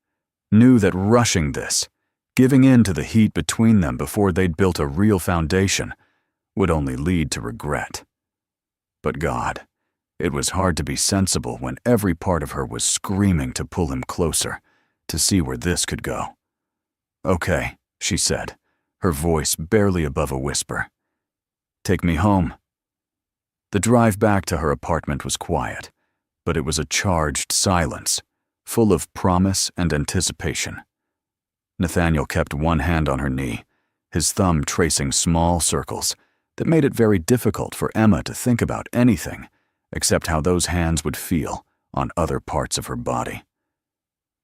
knew that rushing this, giving in to the heat between them before they'd built a real foundation, would only lead to regret. But God, it was hard to be sensible when every part of her was screaming to pull him closer, to see where this could go. "Okay," she said, her voice barely above a whisper. "Take me home." The drive back to her apartment was quiet, but it was a charged silence, full of promise and anticipation. Nathaniel kept one hand on her knee, his thumb tracing small circles that made it very difficult for Emma to think about anything except how those hands would feel on other parts of her body.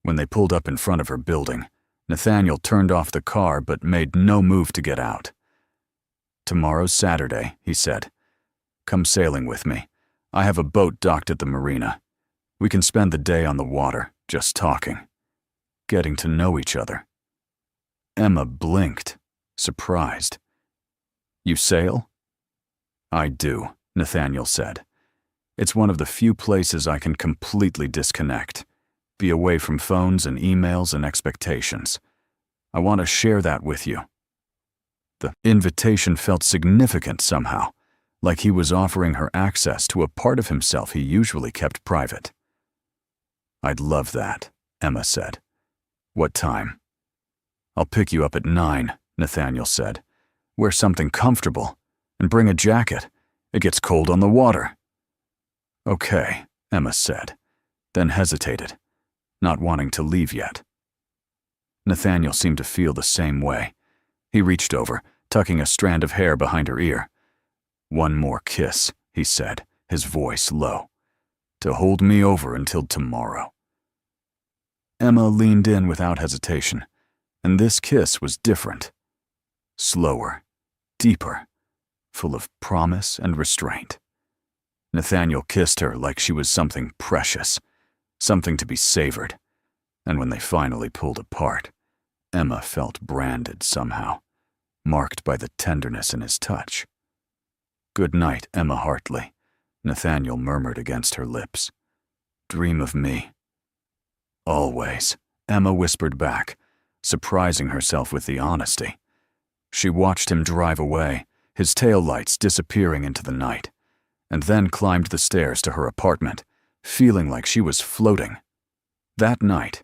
When they pulled up in front of her building, Nathaniel turned off the car but made no move to get out. Tomorrow's Saturday, he said. Come sailing with me. I have a boat docked at the marina. We can spend the day on the water, just talking. Getting to know each other. Emma blinked, surprised. You sail? I do, Nathaniel said. It's one of the few places I can completely disconnect, be away from phones and emails and expectations. I want to share that with you. The invitation felt significant somehow, like he was offering her access to a part of himself he usually kept private. I'd love that, Emma said. What time? I'll pick you up at 9, Nathaniel said. Wear something comfortable, and bring a jacket. It gets cold on the water. Okay, Emma said, then hesitated, not wanting to leave yet. Nathaniel seemed to feel the same way. He reached over, tucking a strand of hair behind her ear. One more kiss, he said, his voice low. To hold me over until tomorrow. Emma leaned in without hesitation, and this kiss was different. Slower, deeper, full of promise and restraint. Nathaniel kissed her like she was something precious, something to be savored, and when they finally pulled apart, Emma felt branded somehow, marked by the tenderness in his touch. Good night, Emma Hartley, Nathaniel murmured against her lips. Dream of me. Always, Emma whispered back, surprising herself with the honesty. She watched him drive away, his taillights disappearing into the night, and then climbed the stairs to her apartment, feeling like she was floating. That night,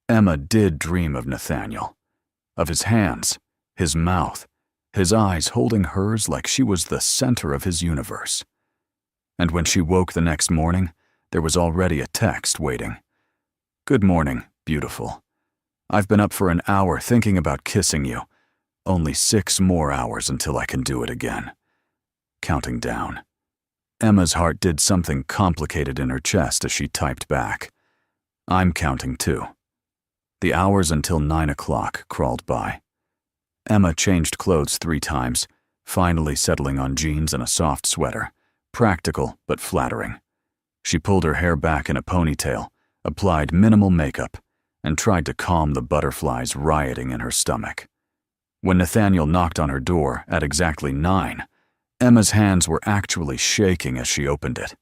Emma did dream of Nathaniel, of his hands, his mouth, his eyes holding hers like she was the center of his universe. And when she woke the next morning, there was already a text waiting. Good morning, beautiful. I've been up for an hour thinking about kissing you. Only 6 more hours until I can do it again. Counting down. Emma's heart did something complicated in her chest as she typed back. I'm counting too. The hours until 9 o'clock crawled by. Emma changed clothes 3 times, finally settling on jeans and a soft sweater, practical but flattering. She pulled her hair back in a ponytail, applied minimal makeup, and tried to calm the butterflies rioting in her stomach. When Nathaniel knocked on her door at exactly 9, Emma's hands were actually shaking as she opened it.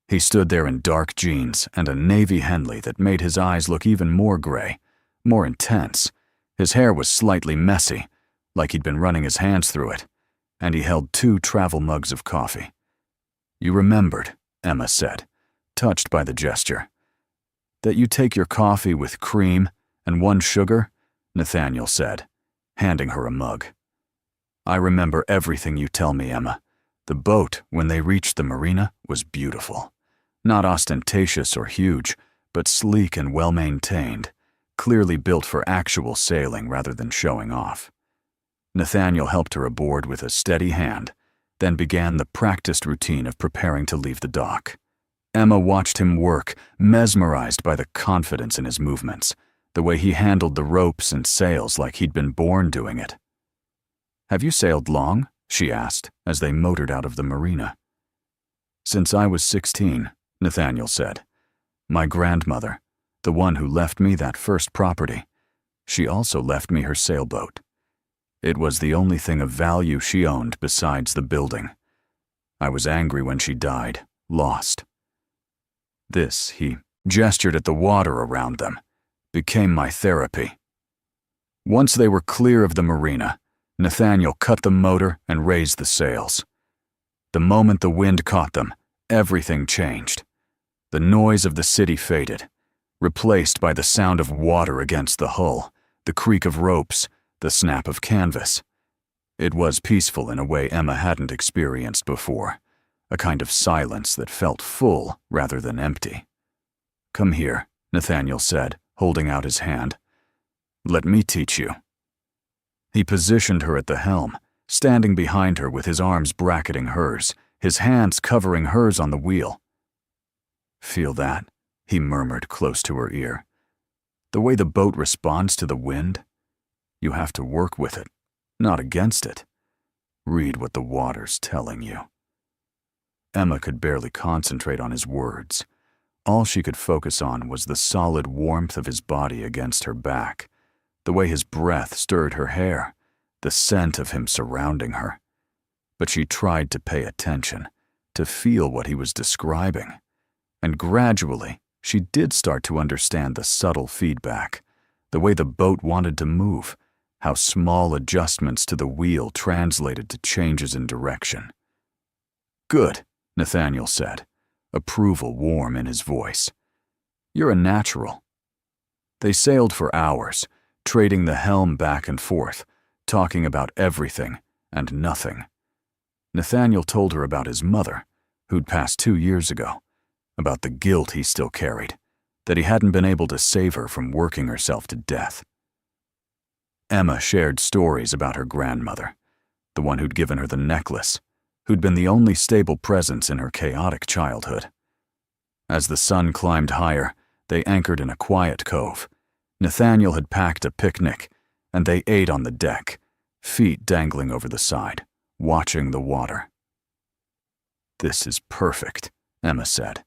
He stood there in dark jeans and a navy Henley that made his eyes look even more gray, more intense. His hair was slightly messy, like he'd been running his hands through it, and he held 2 travel mugs of coffee. You remembered, Emma said, touched by the gesture. That you take your coffee with cream and 1 sugar, Nathaniel said, handing her a mug. I remember everything you tell me, Emma. The boat, when they reached the marina, was beautiful. Not ostentatious or huge, but sleek and well-maintained, clearly built for actual sailing rather than showing off. Nathaniel helped her aboard with a steady hand, then began the practiced routine of preparing to leave the dock. Emma watched him work, mesmerized by the confidence in his movements, the way he handled the ropes and sails like he'd been born doing it. Have you sailed long? She asked as they motored out of the marina. Since I was 16, Nathaniel said. My grandmother, the one who left me that first property, she also left me her sailboat. It was the only thing of value she owned besides the building. I was angry when she died, lost. This, he gestured at the water around them, became my therapy. Once they were clear of the marina, Nathaniel cut the motor and raised the sails. The moment the wind caught them, everything changed. The noise of the city faded, replaced by the sound of water against the hull, the creak of ropes, the snap of canvas. It was peaceful in a way Emma hadn't experienced before, a kind of silence that felt full rather than empty. Come here, Nathaniel said, holding out his hand. Let me teach you. He positioned her at the helm, standing behind her with his arms bracketing hers, his hands covering hers on the wheel. Feel that? He murmured close to her ear. The way the boat responds to the wind? You have to work with it, not against it. Read what the water's telling you. Emma could barely concentrate on his words. All she could focus on was the solid warmth of his body against her back, the way his breath stirred her hair, the scent of him surrounding her. But she tried to pay attention, to feel what he was describing. And gradually, she did start to understand the subtle feedback, the way the boat wanted to move, how small adjustments to the wheel translated to changes in direction. "Good," Nathaniel said, approval warm in his voice. "You're a natural." They sailed for hours, trading the helm back and forth, talking about everything and nothing. Nathaniel told her about his mother, who'd passed 2 years ago, about the guilt he still carried, that he hadn't been able to save her from working herself to death. Emma shared stories about her grandmother, the one who'd given her the necklace, who'd been the only stable presence in her chaotic childhood. As the sun climbed higher, they anchored in a quiet cove. Nathaniel had packed a picnic, and they ate on the deck, feet dangling over the side, watching the water. "This is perfect," Emma said,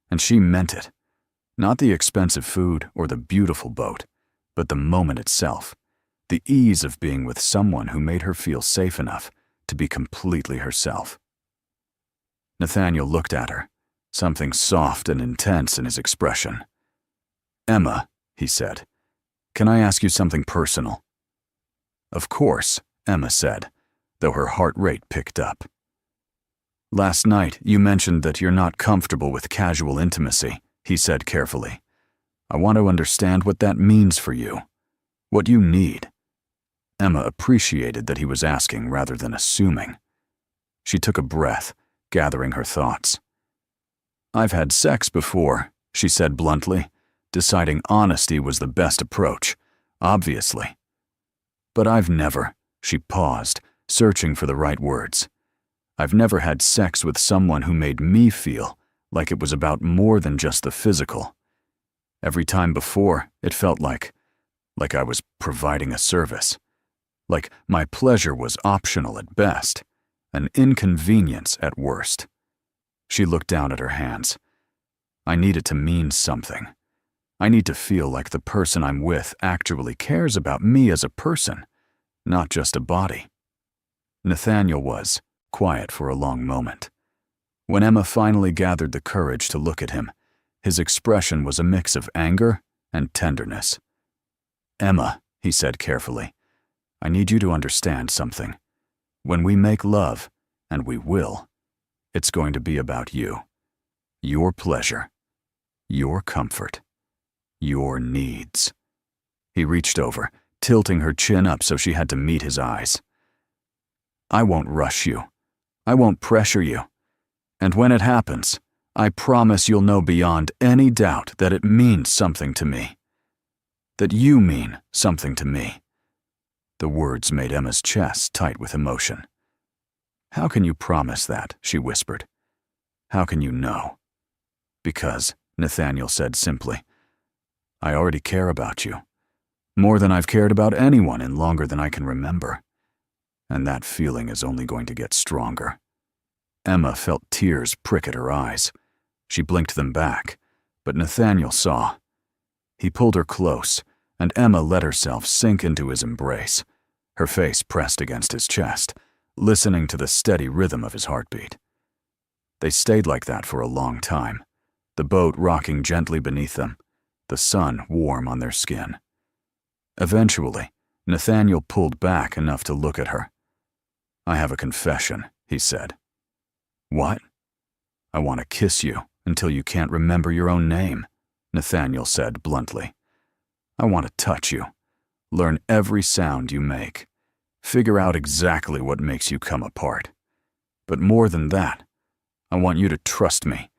and she meant it. Not the expensive food or the beautiful boat, but the moment itself, the ease of being with someone who made her feel safe enough to be completely herself. Nathaniel looked at her, something soft and intense in his expression. "Emma," he said, "can I ask you something personal?" "Of course," Emma said, though her heart rate picked up. "Last night, you mentioned that you're not comfortable with casual intimacy," he said carefully. "I want to understand what that means for you, what you need." Emma appreciated that he was asking rather than assuming. She took a breath, gathering her thoughts. "I've had sex before," she said bluntly, deciding honesty was the best approach, obviously. "But I've never," she paused, searching for the right words. "I've never had sex with someone who made me feel like it was about more than just the physical. Every time before, it felt like I was providing a service. Like my pleasure was optional at best, an inconvenience at worst." She looked down at her hands. "I need it to mean something. I need to feel like the person I'm with actually cares about me as a person, not just a body." Nathaniel was quiet for a long moment. When Emma finally gathered the courage to look at him, his expression was a mix of anger and tenderness. "Emma," he said carefully, "I need you to understand something. When we make love, and we will, it's going to be about you. Your pleasure, your comfort, your needs." He reached over, tilting her chin up so she had to meet his eyes. "I won't rush you. I won't pressure you. And when it happens, I promise you'll know beyond any doubt that it means something to me. That you mean something to me." The words made Emma's chest tight with emotion. "How can you promise that?" she whispered. "How can you know?" "Because," Nathaniel said simply, "I already care about you. More than I've cared about anyone in longer than I can remember. And that feeling is only going to get stronger." Emma felt tears prick at her eyes. She blinked them back, but Nathaniel saw. He pulled her close, and Emma let herself sink into his embrace, her face pressed against his chest, listening to the steady rhythm of his heartbeat. They stayed like that for a long time, the boat rocking gently beneath them, the sun warm on their skin. Eventually, Nathaniel pulled back enough to look at her. "I have a confession," he said. "What?" "I want to kiss you until you can't remember your own name," Nathaniel said bluntly. "I want to touch you, learn every sound you make, figure out exactly what makes you come apart. But more than that, I want you to trust me,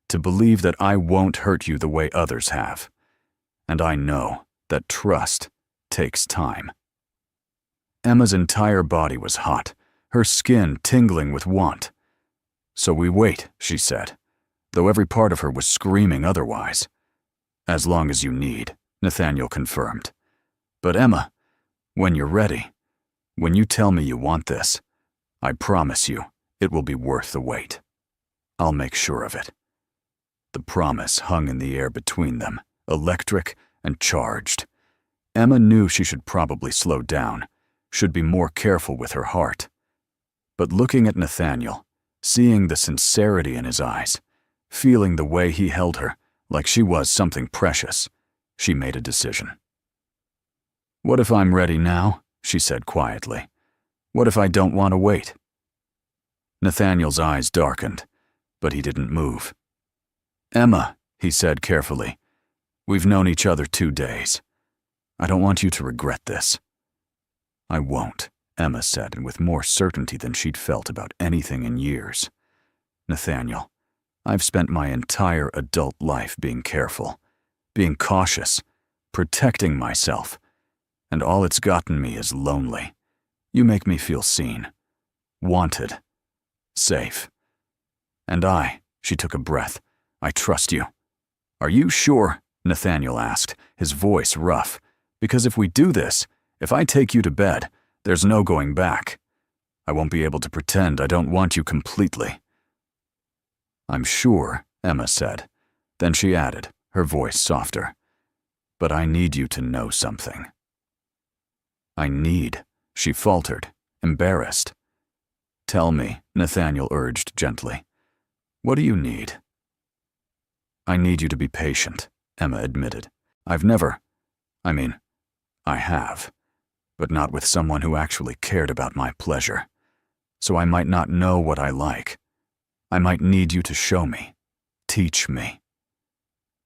to believe that I won't hurt you the way others have. And I know that trust takes time." Emma's entire body was hot, her skin tingling with want. "So we wait," she said, though every part of her was screaming otherwise. "As long as you need," Nathaniel confirmed. "But Emma, when you're ready, when you tell me you want this, I promise you, it will be worth the wait. I'll make sure of it." The promise hung in the air between them, electric and charged. Emma knew she should probably slow down, should be more careful with her heart. But looking at Nathaniel, seeing the sincerity in his eyes, feeling the way he held her like she was something precious, she made a decision. "What if I'm ready now?" she said quietly. "What if I don't want to wait?" Nathaniel's eyes darkened, but he didn't move. "Emma," he said carefully, "we've known each other 2 days. I don't want you to regret this." "I won't," Emma said, and with more certainty than she'd felt about anything in years. "Nathaniel, I've spent my entire adult life being careful, being cautious, protecting myself, and all it's gotten me is lonely. You make me feel seen, wanted, safe. And she took a breath, "I trust you." "Are you sure?" Nathaniel asked, his voice rough. "Because if we do this, if I take you to bed, there's no going back. I won't be able to pretend I don't want you completely." "I'm sure," Emma said. Then she added, her voice softer, "But I need you to know something." "I need," she faltered, embarrassed. "Tell me," Nathaniel urged gently. "What do you need?" "I need you to be patient," Emma admitted. I have, but not with someone who actually cared about my pleasure. So I might not know what I like. I might need you to show me, teach me."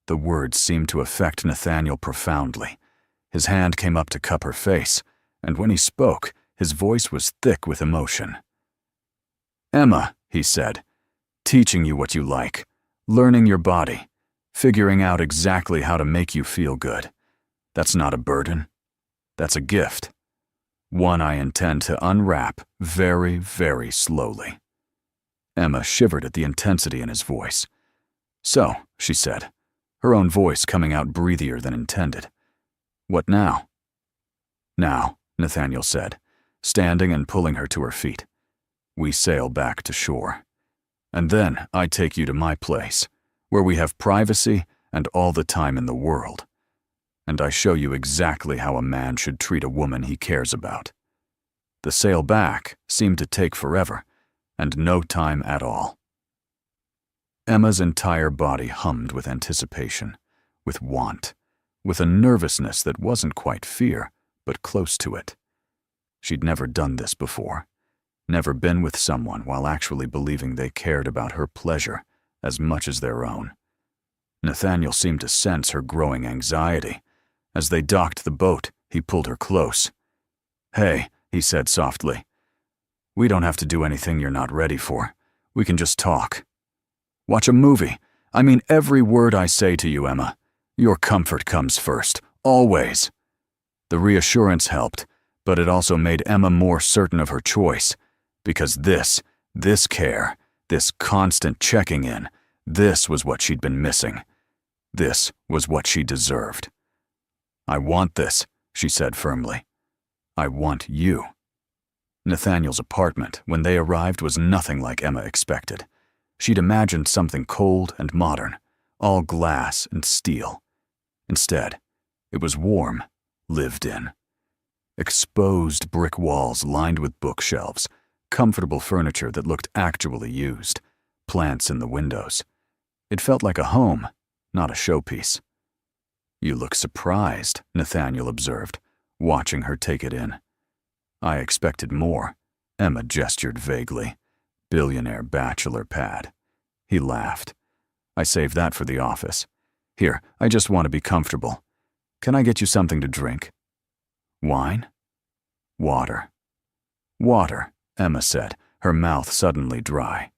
The words seemed to affect Nathaniel profoundly. His hand came up to cup her face, and when he spoke, his voice was thick with emotion. "Emma," he said, "teaching you what you like, learning your body, figuring out exactly how to make you feel good. That's not a burden. That's a gift. One I intend to unwrap very, very slowly." Emma shivered at the intensity in his voice. "So," she said, her own voice coming out breathier than intended. "What now?" "Now," Nathaniel said, standing and pulling her to her feet. "We sail back to shore. And then I take you to my place, where we have privacy and all the time in the world. And I show you exactly how a man should treat a woman he cares about." The sail back seemed to take forever, and no time at all. Emma's entire body hummed with anticipation, with want, with a nervousness that wasn't quite fear, but close to it. She'd never done this before, never been with someone while actually believing they cared about her pleasure as much as their own. Nathaniel seemed to sense her growing anxiety. As they docked the boat, he pulled her close. "Hey," he said softly, "we don't have to do anything you're not ready for. We can just talk. Watch a movie. I mean every word I say to you, Emma. Your comfort comes first, always." The reassurance helped, but it also made Emma more certain of her choice, because this care, this constant checking in, this was what she'd been missing. This was what she deserved. "I want this," she said firmly. "I want you." Nathaniel's apartment, when they arrived, was nothing like Emma expected. She'd imagined something cold and modern, all glass and steel. Instead, it was warm, lived in. Exposed brick walls lined with bookshelves, comfortable furniture that looked actually used, plants in the windows. It felt like a home, not a showpiece. "You look surprised," Nathaniel observed, watching her take it in. "I expected more," Emma gestured vaguely. "Billionaire bachelor pad." He laughed. "I saved that for the office. Here, I just want to be comfortable. Can I get you something to drink?" "Wine?" "Water." "Water," Emma said, her mouth suddenly dry.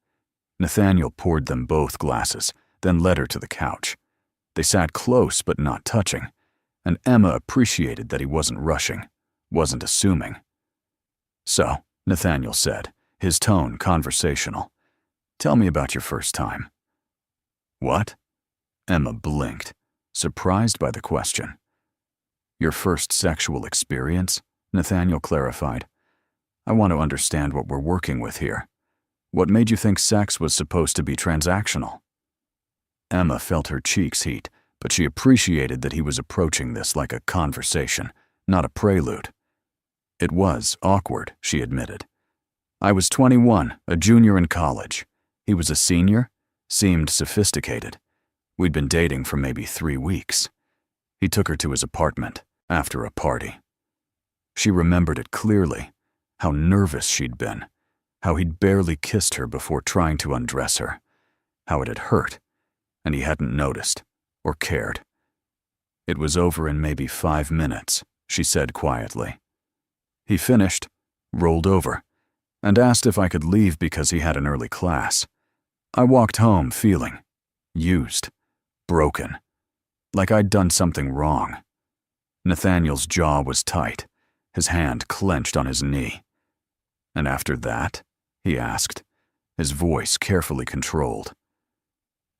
Nathaniel poured them both glasses, then led her to the couch. They sat close but not touching, and Emma appreciated that he wasn't rushing, wasn't assuming. "So," Nathaniel said, his tone conversational, "tell me about your first time." "What?" Emma blinked, surprised by the question. "Your first sexual experience," Nathaniel clarified. I want to understand what we're working with here. What made you think sex was supposed to be transactional?" Emma felt her cheeks heat, but she appreciated that he was approaching this like a conversation, not a prelude. "It was awkward," she admitted. "I was 21, a junior in college. He was a senior, seemed sophisticated. We'd been dating for maybe 3 weeks. He took her to his apartment after a party. She remembered it clearly, how nervous she'd been, how he'd barely kissed her before trying to undress her, how it had hurt, and he hadn't noticed or cared. It was over in maybe 5 minutes, she said quietly. He finished, rolled over, and asked if I could leave because he had an early class. I walked home feeling used, broken, like I'd done something wrong. Nathaniel's jaw was tight, his hand clenched on his knee. "And after that?" he asked, his voice carefully controlled.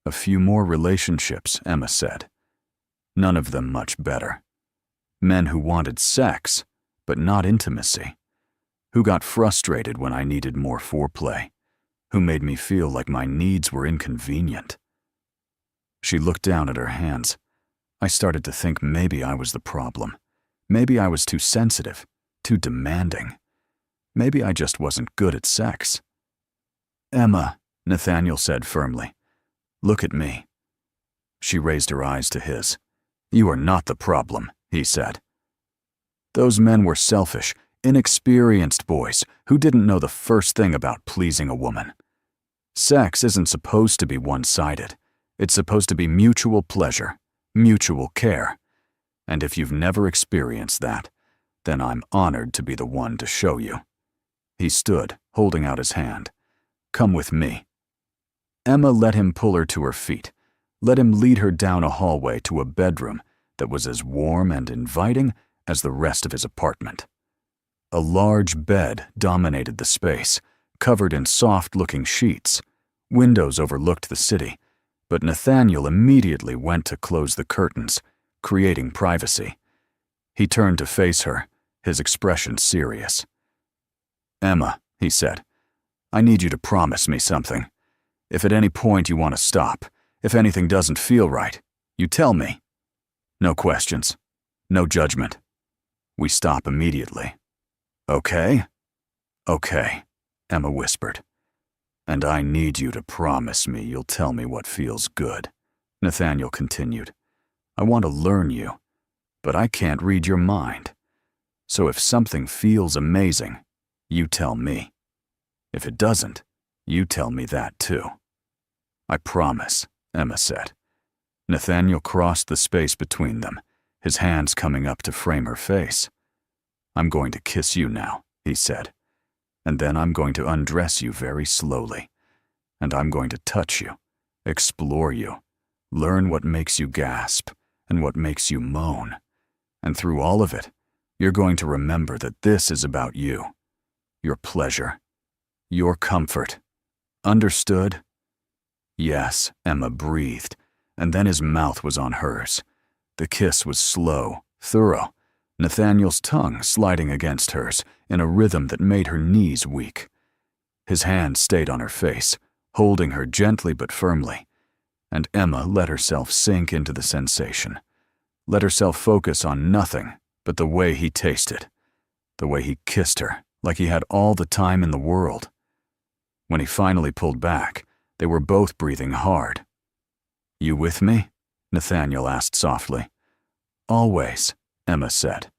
"A few more relationships," Emma said. "None of them much better. Men who wanted sex, but not intimacy. Who got frustrated when I needed more foreplay. Who made me feel like my needs were inconvenient." She looked down at her hands. I started to think maybe I was the problem. Maybe I was too sensitive, too demanding. Maybe I just wasn't good at sex. "Emma," Nathaniel said firmly, "look at me." She raised her eyes to his. "You are not the problem," he said. "Those men were selfish, inexperienced boys who didn't know the first thing about pleasing a woman. Sex isn't supposed to be one-sided. It's supposed to be mutual pleasure, mutual care. And if you've never experienced that, then I'm honored to be the one to show you." He stood, holding out his hand. "Come with me." Emma let him pull her to her feet, let him lead her down a hallway to a bedroom that was as warm and inviting as the rest of his apartment. A large bed dominated the space, covered in soft-looking sheets. Windows overlooked the city, but Nathaniel immediately went to close the curtains, creating privacy. He turned to face her, his expression serious. "Emma," he said, "I need you to promise me something. If at any point you want to stop, if anything doesn't feel right, you tell me. No questions, no judgment. We stop immediately. Okay?" "Okay," Emma whispered. "And I need you to promise me you'll tell me what feels good," Nathaniel continued. "I want to learn you, but I can't read your mind. So if something feels amazing, you tell me. If it doesn't, you tell me that too." "I promise," Emma said. Nathaniel crossed the space between them, his hands coming up to frame her face. "I'm going to kiss you now," he said. "And then I'm going to undress you very slowly. And I'm going to touch you, explore you, learn what makes you gasp and what makes you moan. And through all of it, you're going to remember that this is about you, your pleasure, your comfort. Understood?" "Yes," Emma breathed, and then his mouth was on hers. The kiss was slow, thorough, Nathaniel's tongue sliding against hers in a rhythm that made her knees weak. His hand stayed on her face, holding her gently but firmly, and Emma let herself sink into the sensation, let herself focus on nothing but the way he tasted, the way he kissed her like he had all the time in the world. When he finally pulled back, they were both breathing hard. "You with me?" Nathaniel asked softly. "Always," Emma said.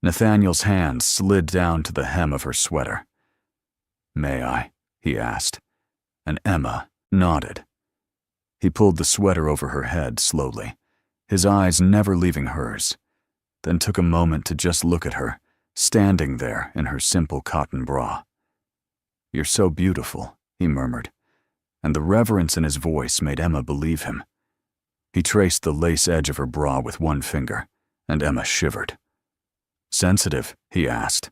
Nathaniel's hand slid down to the hem of her sweater. "May I?" he asked, and Emma nodded. He pulled the sweater over her head slowly, his eyes never leaving hers, then took a moment to just look at her, standing there in her simple cotton bra. "You're so beautiful," he murmured, and the reverence in his voice made Emma believe him. He traced the lace edge of her bra with one finger, and Emma shivered. "Sensitive?" he asked.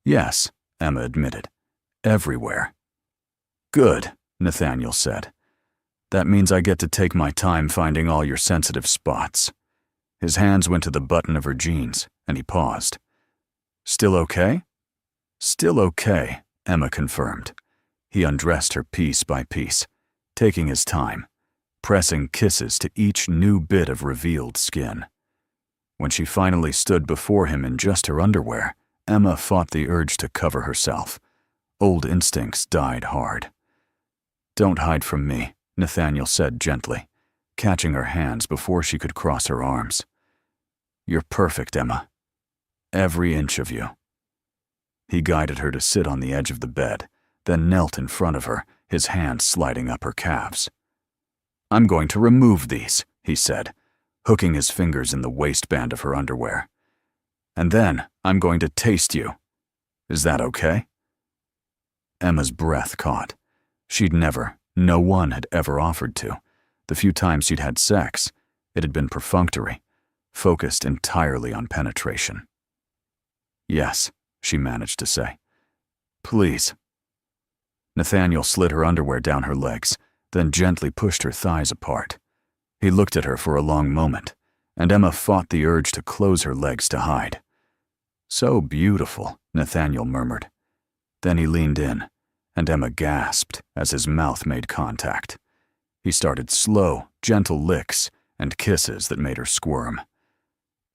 "Yes," Emma admitted. "Everywhere." "Good," Nathaniel said. "That means I get to take my time finding all your sensitive spots." His hands went to the button of her jeans, and he paused. "Still okay?" Still okay, Emma confirmed. He undressed her piece by piece, taking his time, pressing kisses to each new bit of revealed skin. When she finally stood before him in just her underwear, Emma fought the urge to cover herself. Old instincts died hard. "Don't hide from me," Nathaniel said gently, catching her hands before she could cross her arms. "You're perfect, Emma. Every inch of you." He guided her to sit on the edge of the bed, then knelt in front of her, his hands sliding up her calves. "I'm going to remove these," he said, hooking his fingers in the waistband of her underwear. "And then I'm going to taste you. Is that okay?" Emma's breath caught. No one had ever offered to. The few times she'd had sex, it had been perfunctory, focused entirely on penetration. "Yes," she managed to say. "Please." Nathaniel slid her underwear down her legs, then gently pushed her thighs apart. He looked at her for a long moment, and Emma fought the urge to close her legs to hide. "So beautiful," Nathaniel murmured. Then he leaned in, and Emma gasped as his mouth made contact. He started slow, gentle licks and kisses that made her squirm.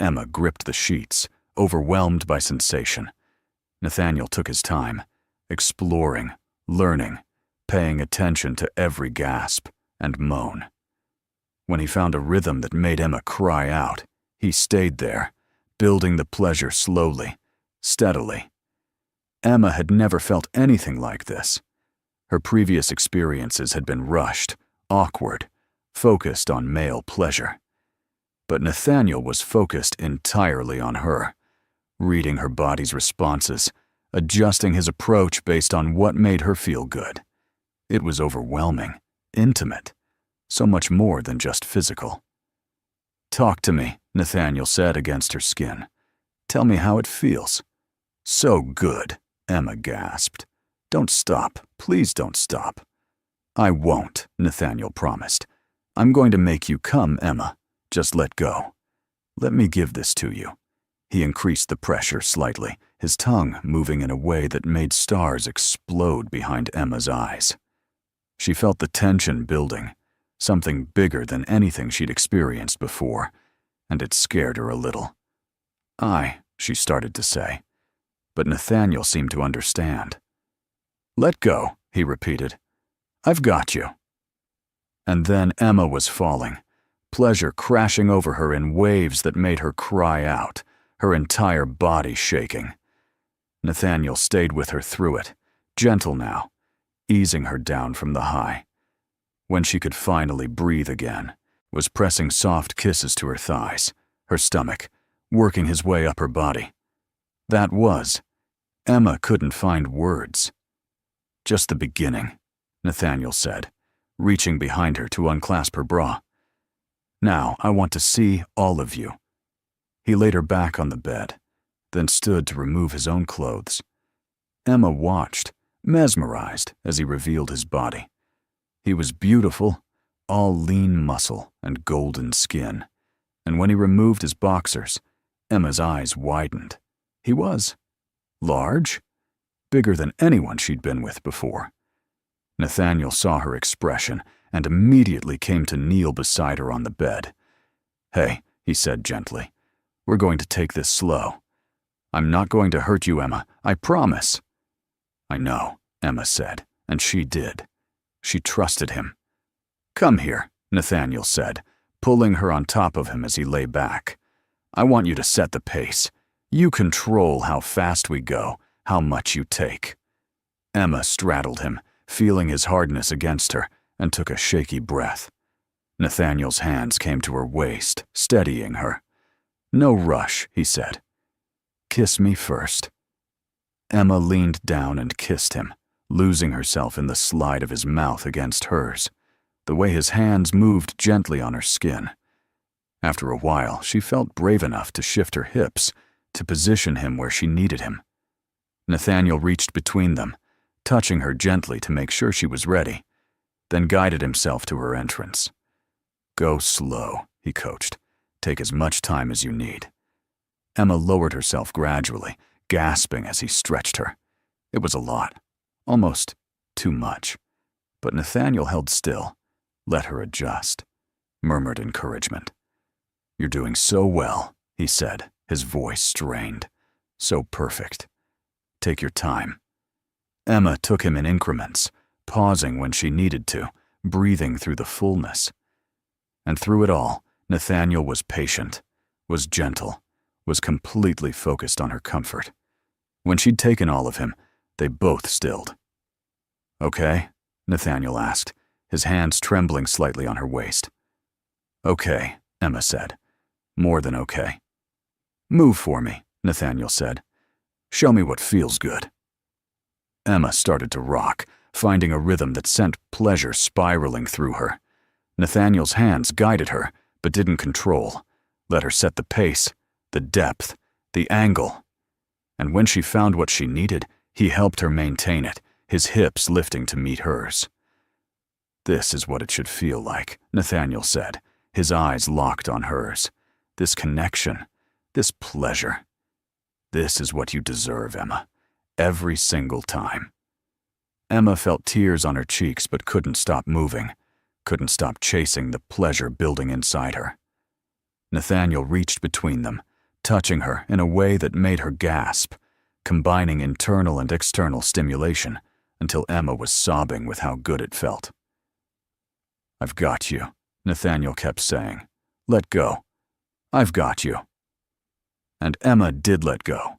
Emma gripped the sheets, overwhelmed by sensation. Nathaniel took his time, exploring, learning, paying attention to every gasp and moan. When he found a rhythm that made Emma cry out, he stayed there, building the pleasure slowly, steadily. Emma had never felt anything like this. Her previous experiences had been rushed, awkward, focused on male pleasure. But Nathaniel was focused entirely on her, reading her body's responses, adjusting his approach based on what made her feel good. It was overwhelming, intimate, so much more than just physical. "Talk to me," Nathaniel said against her skin. "Tell me how it feels." "So good," Emma gasped. "Don't stop. Please don't stop." "I won't," Nathaniel promised. "I'm going to make you come, Emma. Just let go. Let me give this to you." He increased the pressure slightly, his tongue moving in a way that made stars explode behind Emma's eyes. She felt the tension building, something bigger than anything she'd experienced before, and it scared her a little. She started to say, but Nathaniel seemed to understand. "Let go," he repeated. "I've got you." And then Emma was falling, pleasure crashing over her in waves that made her cry out, her entire body shaking. Nathaniel stayed with her through it, gentle now, easing her down from the high. When she could finally breathe again, was pressing soft kisses to her thighs, her stomach, working his way up her body. Emma couldn't find words. "Just the beginning," Nathaniel said, reaching behind her to unclasp her bra. "Now I want to see all of you." He laid her back on the bed, then stood to remove his own clothes. Emma watched, mesmerized, as he revealed his body. He was beautiful, all lean muscle and golden skin, and when he removed his boxers, Emma's eyes widened. He was large, bigger than anyone she'd been with before. Nathaniel saw her expression and immediately came to kneel beside her on the bed. "Hey," he said gently, "we're going to take this slow. I'm not going to hurt you, Emma, I promise." "I know," Emma said, and she did. She trusted him. "Come here," Nathaniel said, pulling her on top of him as he lay back. "I want you to set the pace. You control how fast we go, how much you take." Emma straddled him, feeling his hardness against her, and took a shaky breath. Nathaniel's hands came to her waist, steadying her. "No rush," he said. "Kiss me first." Emma leaned down and kissed him, losing herself in the slide of his mouth against hers, the way his hands moved gently on her skin. After a while, she felt brave enough to shift her hips, to position him where she needed him. Nathaniel reached between them, touching her gently to make sure she was ready, then guided himself to her entrance. "Go slow," he coached. "Take as much time as you need." Emma lowered herself gradually, gasping as he stretched her. It was a lot. Almost too much. But Nathaniel held still, let her adjust, murmured encouragement. "You're doing so well," he said, his voice strained. "So perfect. Take your time." Emma took him in increments, pausing when she needed to, breathing through the fullness. And through it all, Nathaniel was patient, was gentle, was completely focused on her comfort. When she'd taken all of him, they both stilled. "Okay?" Nathaniel asked, his hands trembling slightly on her waist. "Okay," Emma said. "More than okay." "Move for me," Nathaniel said. "Show me what feels good." Emma started to rock, finding a rhythm that sent pleasure spiraling through her. Nathaniel's hands guided her, but didn't control, let her set the pace, the depth, the angle. And when she found what she needed, he helped her maintain it, his hips lifting to meet hers. "This is what it should feel like," Nathaniel said, his eyes locked on hers. "This connection, this pleasure. This is what you deserve, Emma. Every single time." Emma felt tears on her cheeks but couldn't stop moving, couldn't stop chasing the pleasure building inside her. Nathaniel reached between them, touching her in a way that made her gasp, combining internal and external stimulation until Emma was sobbing with how good it felt. "I've got you," Nathaniel kept saying. "Let go. I've got you." And Emma did let go,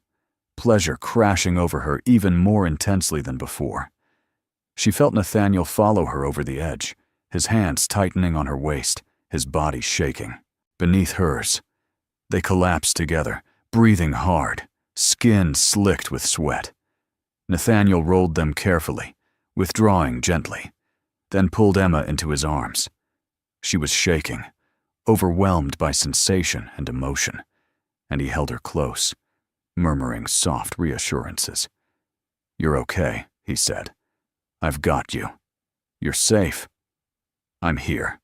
pleasure crashing over her even more intensely than before. She felt Nathaniel follow her over the edge, his hands tightening on her waist, his body shaking. Beneath hers, they collapsed together, breathing hard, skin slicked with sweat. Nathaniel rolled them carefully, withdrawing gently, then pulled Emma into his arms. She was shaking, overwhelmed by sensation and emotion, and he held her close, murmuring soft reassurances. "You're okay," he said. "I've got you. You're safe. I'm here."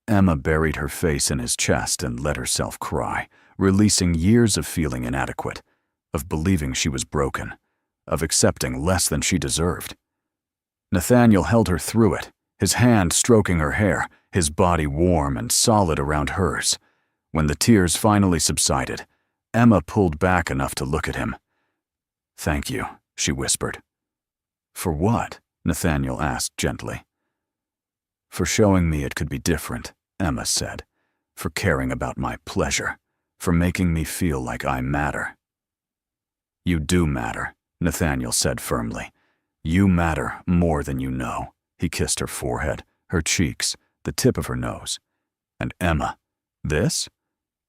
Emma buried her face in his chest and let herself cry, releasing years of feeling inadequate, of believing she was broken, of accepting less than she deserved. Nathaniel held her through it, his hand stroking her hair, his body warm and solid around hers. When the tears finally subsided, Emma pulled back enough to look at him. "Thank you," she whispered. "For what?" Nathaniel asked gently. "For showing me it could be different," Emma said. "For caring about my pleasure. For making me feel like I matter." "You do matter," Nathaniel said firmly. "You matter more than you know." He kissed her forehead, her cheeks, the tip of her nose. "And Emma, this?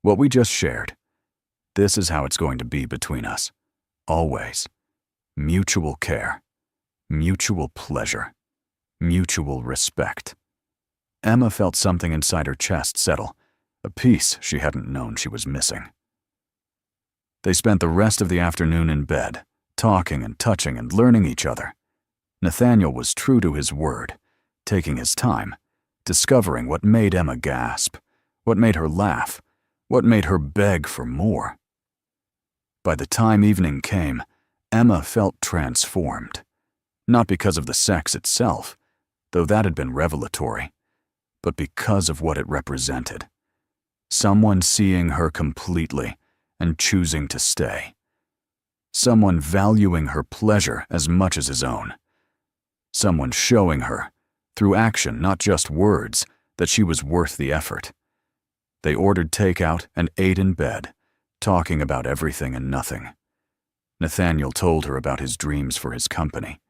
What we just shared. This is how it's going to be between us. Always. Mutual care. Mutual pleasure. Mutual respect." Emma felt something inside her chest settle, a piece she hadn't known she was missing. They spent the rest of the afternoon in bed, talking and touching and learning each other. Nathaniel was true to his word, taking his time, discovering what made Emma gasp, what made her laugh, what made her beg for more. By the time evening came, Emma felt transformed. Not because of the sex itself, though that had been revelatory, but because of what it represented. Someone seeing her completely and choosing to stay. Someone valuing her pleasure as much as his own. Someone showing her, through action, not just words, that she was worth the effort. They ordered takeout and ate in bed, talking about everything and nothing. Nathaniel told her about his dreams for his company,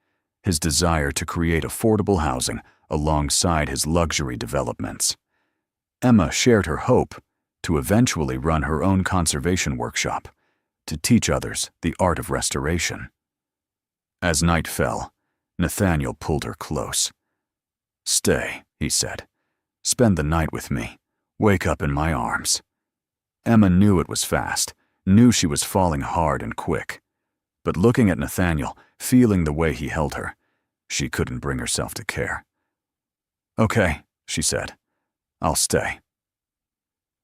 his desire to create affordable housing alongside his luxury developments. Emma shared her hope to eventually run her own conservation workshop, to teach others the art of restoration. As night fell, Nathaniel pulled her close. "Stay," he said. "Spend the night with me. Wake up in my arms." Emma knew it was fast, knew she was falling hard and quick. But looking at Nathaniel, feeling the way he held her, she couldn't bring herself to care. "Okay," she said. "I'll stay."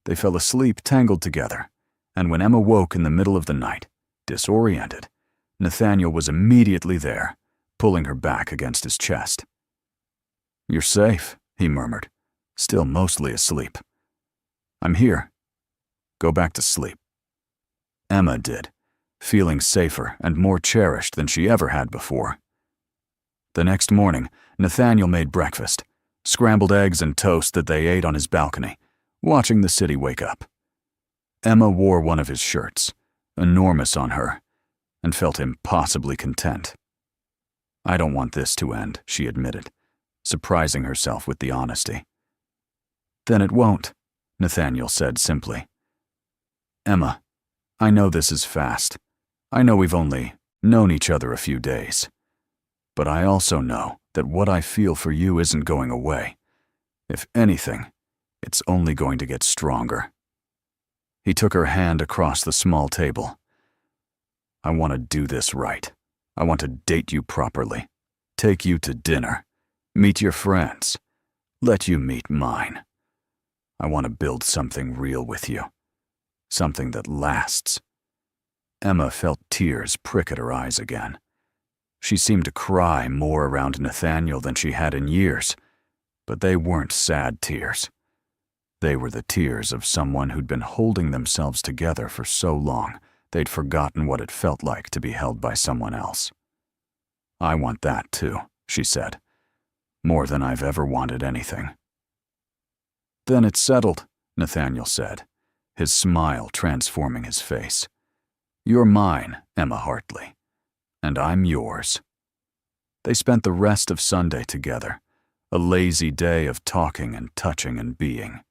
They fell asleep tangled together, and when Emma woke in the middle of the night, disoriented, Nathaniel was immediately there, pulling her back against his chest. "You're safe," he murmured, still mostly asleep. "I'm here. Go back to sleep." Emma did, feeling safer and more cherished than she ever had before. The next morning, Nathaniel made breakfast, scrambled eggs and toast that they ate on his balcony, watching the city wake up. Emma wore one of his shirts, enormous on her, and felt impossibly content. "I don't want this to end," she admitted, surprising herself with the honesty. "Then it won't," Nathaniel said simply. "Emma, I know this is fast. I know we've only known each other a few days. But I also know that what I feel for you isn't going away. If anything, it's only going to get stronger." He took her hand across the small table. "I want to do this right. I want to date you properly, take you to dinner, meet your friends, let you meet mine. I want to build something real with you, something that lasts." Emma felt tears prick at her eyes again. She seemed to cry more around Nathaniel than she had in years, but they weren't sad tears. They were the tears of someone who'd been holding themselves together for so long they'd forgotten what it felt like to be held by someone else. "I want that too," she said, "more than I've ever wanted anything." "Then it's settled," Nathaniel said, his smile transforming his face. "You're mine, Emma Hartley, and I'm yours." They spent the rest of Sunday together, a lazy day of talking and touching and being.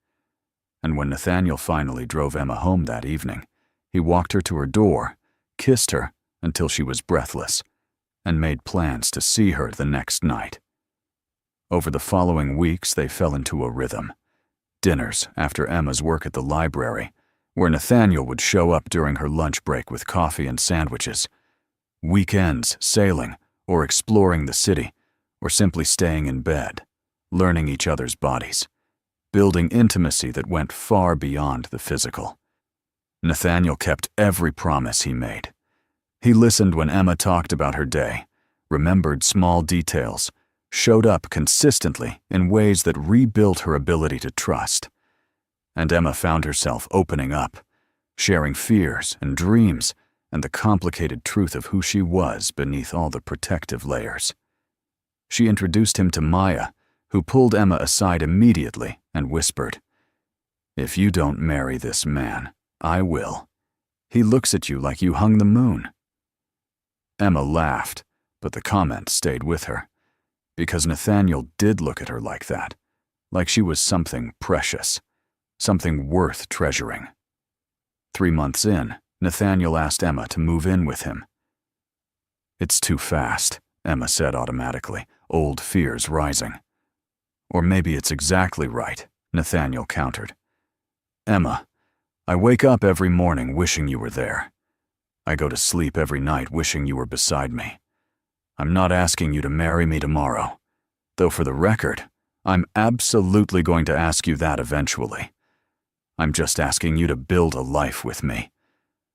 And when Nathaniel finally drove Emma home that evening, he walked her to her door, kissed her until she was breathless, and made plans to see her the next night. Over the following weeks, they fell into a rhythm. Dinners after Emma's work at the library, where Nathaniel would show up during her lunch break with coffee and sandwiches. Weekends sailing or exploring the city, or simply staying in bed, learning each other's bodies, building intimacy that went far beyond the physical. Nathaniel kept every promise he made. He listened when Emma talked about her day, remembered small details, showed up consistently in ways that rebuilt her ability to trust. And Emma found herself opening up, sharing fears and dreams and the complicated truth of who she was beneath all the protective layers. She introduced him to Maya, who pulled Emma aside immediately and whispered, "If you don't marry this man, I will. He looks at you like you hung the moon." Emma laughed, but the comment stayed with her, because Nathaniel did look at her like that, like she was something precious, something worth treasuring. 3 months in, Nathaniel asked Emma to move in with him. "It's too fast," Emma said automatically, old fears rising. "Or maybe it's exactly right," Nathaniel countered. "Emma, I wake up every morning wishing you were there. I go to sleep every night wishing you were beside me. I'm not asking you to marry me tomorrow, though for the record, I'm absolutely going to ask you that eventually. I'm just asking you to build a life with me,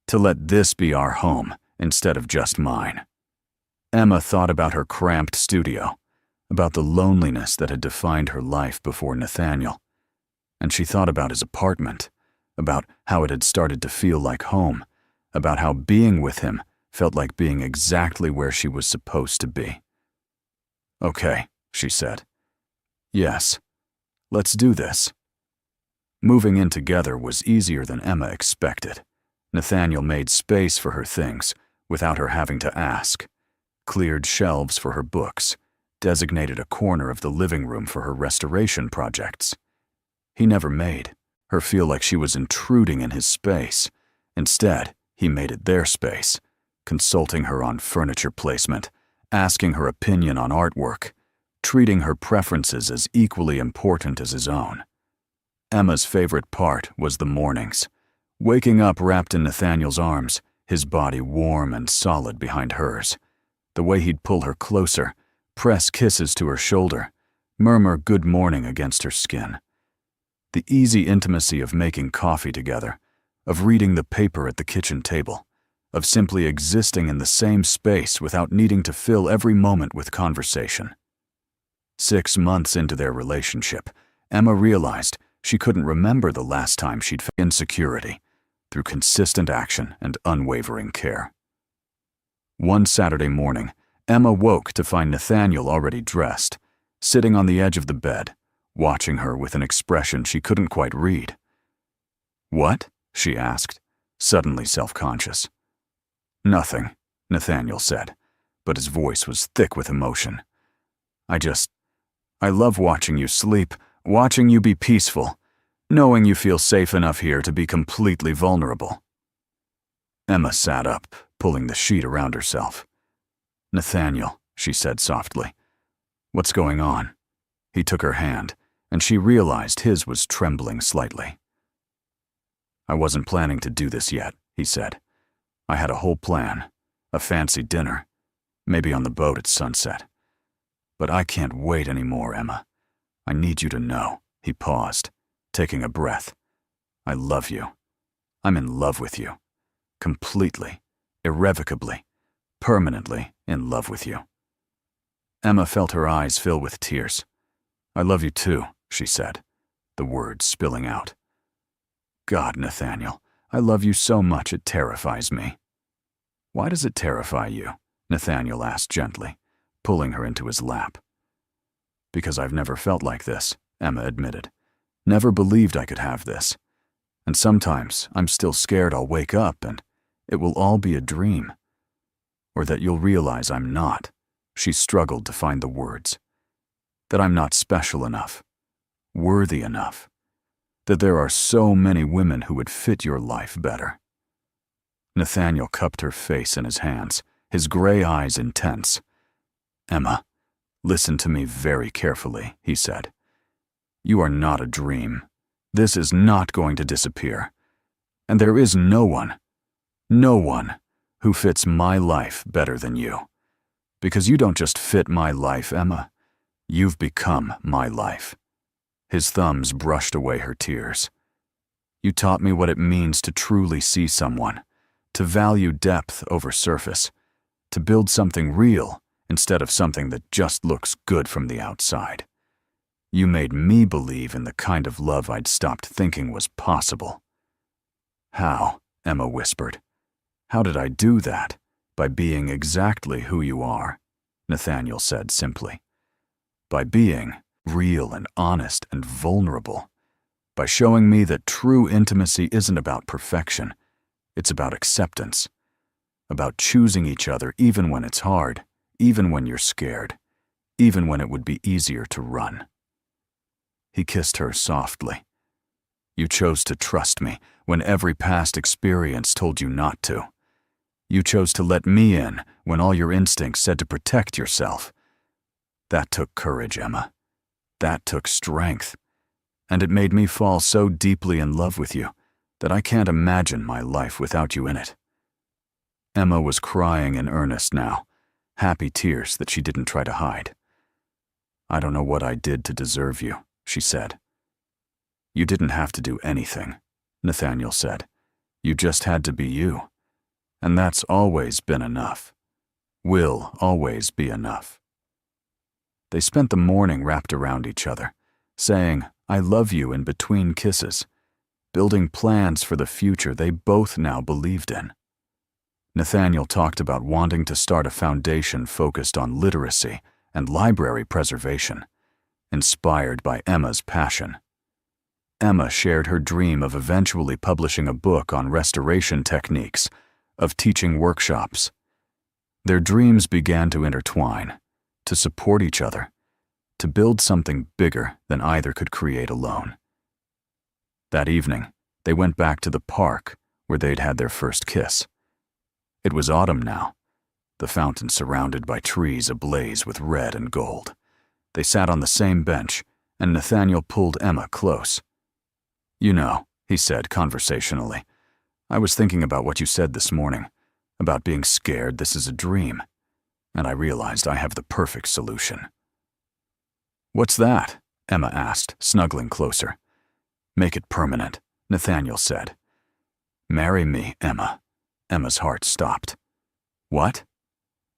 to let this be our home instead of just mine." Emma thought about her cramped studio, about the loneliness that had defined her life before Nathaniel, and she thought about his apartment, about how it had started to feel like home, about how being with him felt like being exactly where she was supposed to be. "Okay," she said. "Yes, let's do this." Moving in together was easier than Emma expected. Nathaniel made space for her things without her having to ask, cleared shelves for her books, designated a corner of the living room for her restoration projects. He never made her feel like she was intruding in his space. Instead, he made it their space, consulting her on furniture placement, asking her opinion on artwork, treating her preferences as equally important as his own. Emma's favorite part was the mornings, waking up wrapped in Nathaniel's arms, his body warm and solid behind hers, the way he'd pull her closer, press kisses to her shoulder, murmur good morning against her skin. The easy intimacy of making coffee together, of reading the paper at the kitchen table, of simply existing in the same space without needing to fill every moment with conversation. 6 months into their relationship, Emma realized she couldn't remember the last time she'd felt insecurity through consistent action and unwavering care. One Saturday morning, Emma woke to find Nathaniel already dressed, sitting on the edge of the bed, watching her with an expression she couldn't quite read. "What?" she asked, suddenly self-conscious. "Nothing," Nathaniel said, but his voice was thick with emotion. I love watching you sleep, watching you be peaceful, knowing you feel safe enough here to be completely vulnerable." Emma sat up, pulling the sheet around herself. "Nathaniel," she said softly, "what's going on?" He took her hand, and she realized his was trembling slightly. "I wasn't planning to do this yet," he said. "I had a whole plan, a fancy dinner, maybe on the boat at sunset. But I can't wait anymore, Emma. I need you to know." He paused, taking a breath. "I love you. I'm in love with you. Completely, irrevocably, permanently in love with you." Emma felt her eyes fill with tears. "I love you too," she said, the words spilling out. "God, Nathaniel, I love you so much it terrifies me." "Why does it terrify you?" Nathaniel asked gently, pulling her into his lap. "Because I've never felt like this," Emma admitted. "Never believed I could have this. And sometimes I'm still scared I'll wake up and it will all be a dream. Or that you'll realize I'm not." She struggled to find the words. "That I'm not special enough, worthy enough. That there are so many women who would fit your life better." Nathaniel cupped her face in his hands, his gray eyes intense. "Emma, listen to me very carefully," he said. "You are not a dream. This is not going to disappear. And there is no one who fits my life better than you. Because you don't just fit my life, Emma. You've become my life." His thumbs brushed away her tears. "You taught me what it means to truly see someone, to value depth over surface, to build something real instead of something that just looks good from the outside. You made me believe in the kind of love I'd stopped thinking was possible." "How?" Emma whispered. "How did I do that?" "By being exactly who you are," Nathaniel said simply. "By being real and honest and vulnerable. By showing me that true intimacy isn't about perfection. It's about acceptance. About choosing each other even when it's hard, even when you're scared, even when it would be easier to run." He kissed her softly. "You chose to trust me when every past experience told you not to. You chose to let me in when all your instincts said to protect yourself. That took courage, Emma. That took strength. And it made me fall so deeply in love with you that I can't imagine my life without you in it." Emma was crying in earnest now, happy tears that she didn't try to hide. "I don't know what I did to deserve you," she said. "You didn't have to do anything," Nathaniel said. "You just had to be you. And that's always been enough. Will always be enough." They spent the morning wrapped around each other, saying, "I love you" in between kisses, building plans for the future they both now believed in. Nathaniel talked about wanting to start a foundation focused on literacy and library preservation, inspired by Emma's passion. Emma shared her dream of eventually publishing a book on restoration techniques, of teaching workshops. Their dreams began to intertwine, to support each other, to build something bigger than either could create alone. That evening, they went back to the park where they'd had their first kiss. It was autumn now, the fountain surrounded by trees ablaze with red and gold. They sat on the same bench, and Nathaniel pulled Emma close. "You know," he said conversationally, "I was thinking about what you said this morning, about being scared this is a dream, and I realized I have the perfect solution." "What's that?" Emma asked, snuggling closer. "Make it permanent," Nathaniel said. "Marry me, Emma. Emma's heart stopped. What?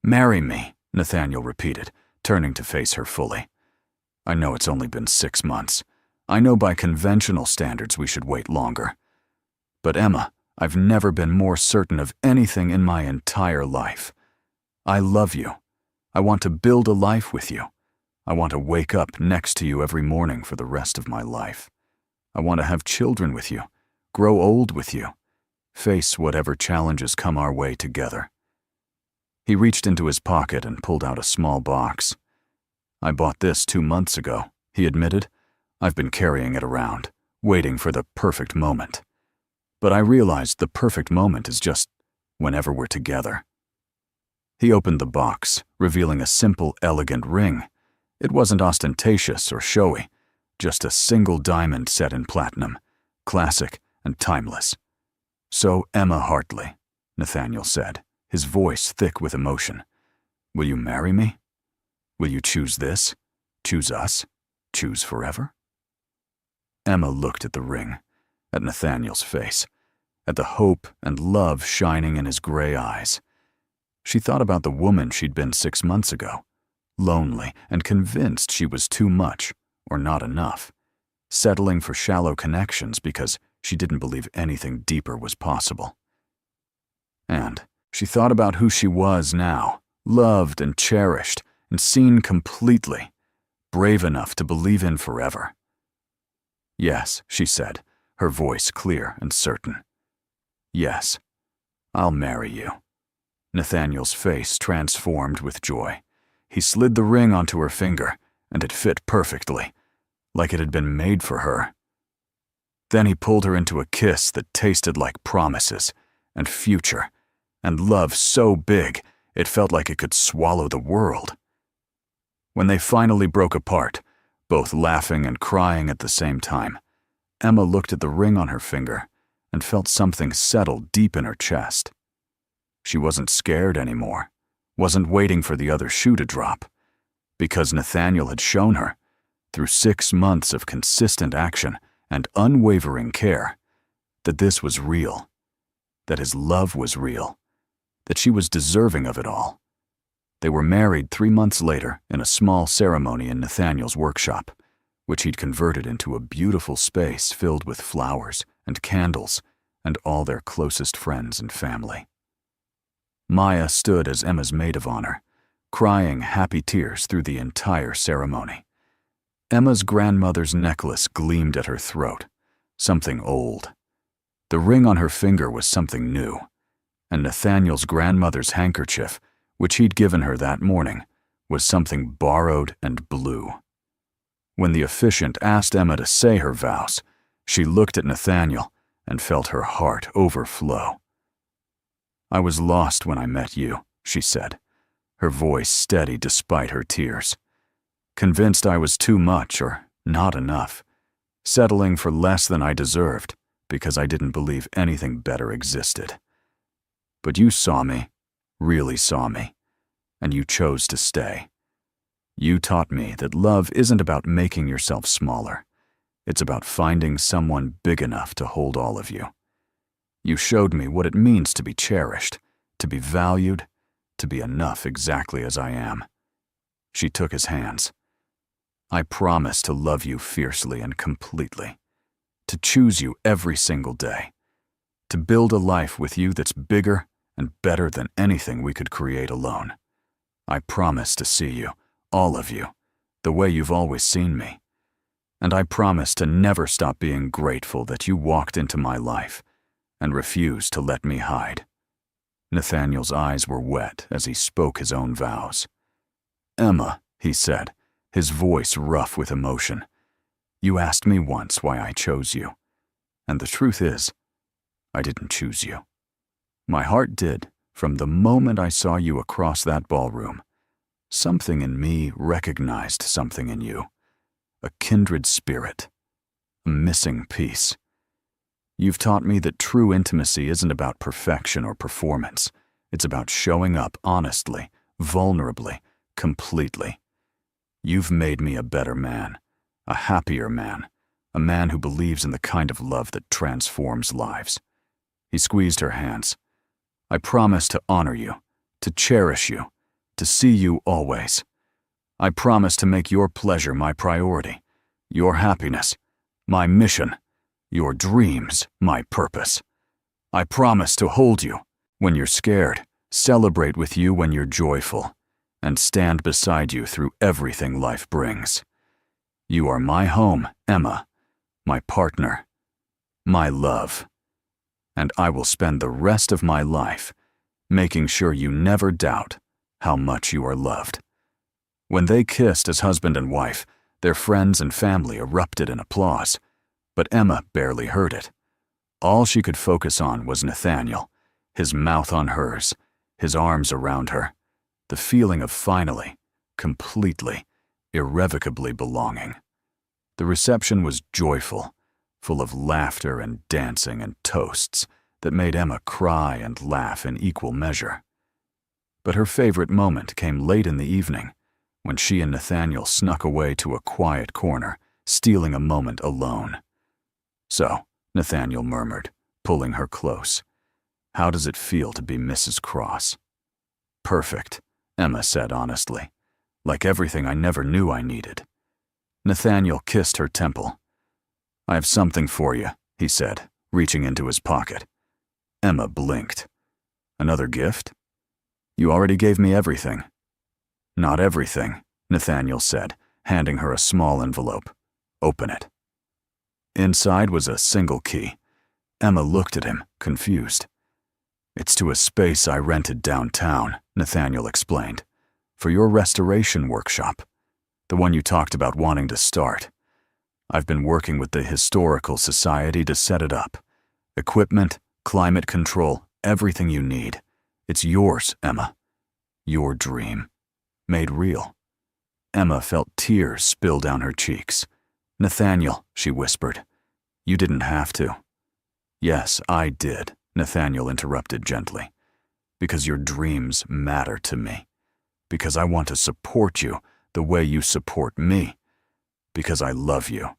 Marry me, Nathaniel repeated, turning to face her fully. I know it's only been 6 months. I know by conventional standards we should wait longer. But Emma, I've never been more certain of anything in my entire life. I love you. I want to build a life with you. I want to wake up next to you every morning for the rest of my life. I want to have children with you, grow old with you, face whatever challenges come our way together. He reached into his pocket and pulled out a small box. I bought this 2 months ago, he admitted. I've been carrying it around, waiting for the perfect moment. But I realized the perfect moment is just whenever we're together. He opened the box, revealing a simple, elegant ring. It wasn't ostentatious or showy, just a single diamond set in platinum, classic and timeless. So, Emma Hartley, Nathaniel said, his voice thick with emotion. Will you marry me? Will you choose this? Choose us? Choose forever? Emma looked at the ring, at Nathaniel's face, at the hope and love shining in his gray eyes. She thought about the woman she'd been 6 months ago, lonely and convinced she was too much or not enough, settling for shallow connections because she didn't believe anything deeper was possible. And she thought about who she was now, loved and cherished and seen completely, brave enough to believe in forever. Yes, she said, her voice clear and certain. Yes, I'll marry you. Nathaniel's face transformed with joy. He slid the ring onto her finger, and it fit perfectly, like it had been made for her. Then he pulled her into a kiss that tasted like promises, and future, and love so big it felt like it could swallow the world. When they finally broke apart, both laughing and crying at the same time, Emma looked at the ring on her finger and felt something settle deep in her chest. She wasn't scared anymore, wasn't waiting for the other shoe to drop, because Nathaniel had shown her, through 6 months of consistent action and unwavering care, that this was real, that his love was real, that she was deserving of it all. They were married 3 months later in a small ceremony in Nathaniel's workshop, which he'd converted into a beautiful space filled with flowers and candles and all their closest friends and family. Maya stood as Emma's maid of honor, crying happy tears through the entire ceremony. Emma's grandmother's necklace gleamed at her throat, something old. The ring on her finger was something new, and Nathaniel's grandmother's handkerchief, which he'd given her that morning, was something borrowed and blue. When the officiant asked Emma to say her vows, she looked at Nathaniel and felt her heart overflow. I was lost when I met you, she said, her voice steady despite her tears. Convinced I was too much or not enough, settling for less than I deserved because I didn't believe anything better existed. But you saw me, really saw me, and you chose to stay. You taught me that love isn't about making yourself smaller. It's about finding someone big enough to hold all of you. You showed me what it means to be cherished, to be valued, to be enough exactly as I am. She took his hands. I promise to love you fiercely and completely, to choose you every single day, to build a life with you that's bigger and better than anything we could create alone. I promise to see you, all of you, the way you've always seen me. And I promise to never stop being grateful that you walked into my life and refused to let me hide. Nathaniel's eyes were wet as he spoke his own vows. Emma, he said, his voice rough with emotion, you asked me once why I chose you. And the truth is, I didn't choose you. My heart did from the moment I saw you across that ballroom. Something in me recognized something in you. A kindred spirit. A missing piece. You've taught me that true intimacy isn't about perfection or performance. It's about showing up honestly, vulnerably, completely. You've made me a better man, a happier man, a man who believes in the kind of love that transforms lives. He squeezed her hands. I promise to honor you, to cherish you, to see you always. I promise to make your pleasure my priority, your happiness, my mission, your dreams, my purpose. I promise to hold you when you're scared, celebrate with you when you're joyful, and stand beside you through everything life brings. You are my home, Emma, my partner, my love, and I will spend the rest of my life making sure you never doubt how much you are loved. When they kissed as husband and wife, their friends and family erupted in applause, but Emma barely heard it. All she could focus on was Nathaniel, his mouth on hers, his arms around her, the feeling of finally, completely, irrevocably belonging. The reception was joyful, full of laughter and dancing and toasts that made Emma cry and laugh in equal measure. But her favorite moment came late in the evening, when she and Nathaniel snuck away to a quiet corner, stealing a moment alone. "So," Nathaniel murmured, pulling her close, "how does it feel to be Mrs. Cross?" "Perfect," Emma said honestly, "like everything I never knew I needed." Nathaniel kissed her temple. "I have something for you," he said, reaching into his pocket. Emma blinked. "Another gift? You already gave me everything." "Not everything," Nathaniel said, handing her a small envelope. "Open it." Inside was a single key. Emma looked at him, confused. "It's to a space I rented downtown," Nathaniel explained, "for your restoration workshop, the one you talked about wanting to start. I've been working with the Historical Society to set it up. Equipment, climate control, everything you need. It's yours, Emma. Your dream. Made real." Emma felt tears spill down her cheeks. "Nathaniel," she whispered, "you didn't have to." "Yes, I did," Nathaniel interrupted gently. "Because your dreams matter to me. Because I want to support you the way you support me. Because I love you,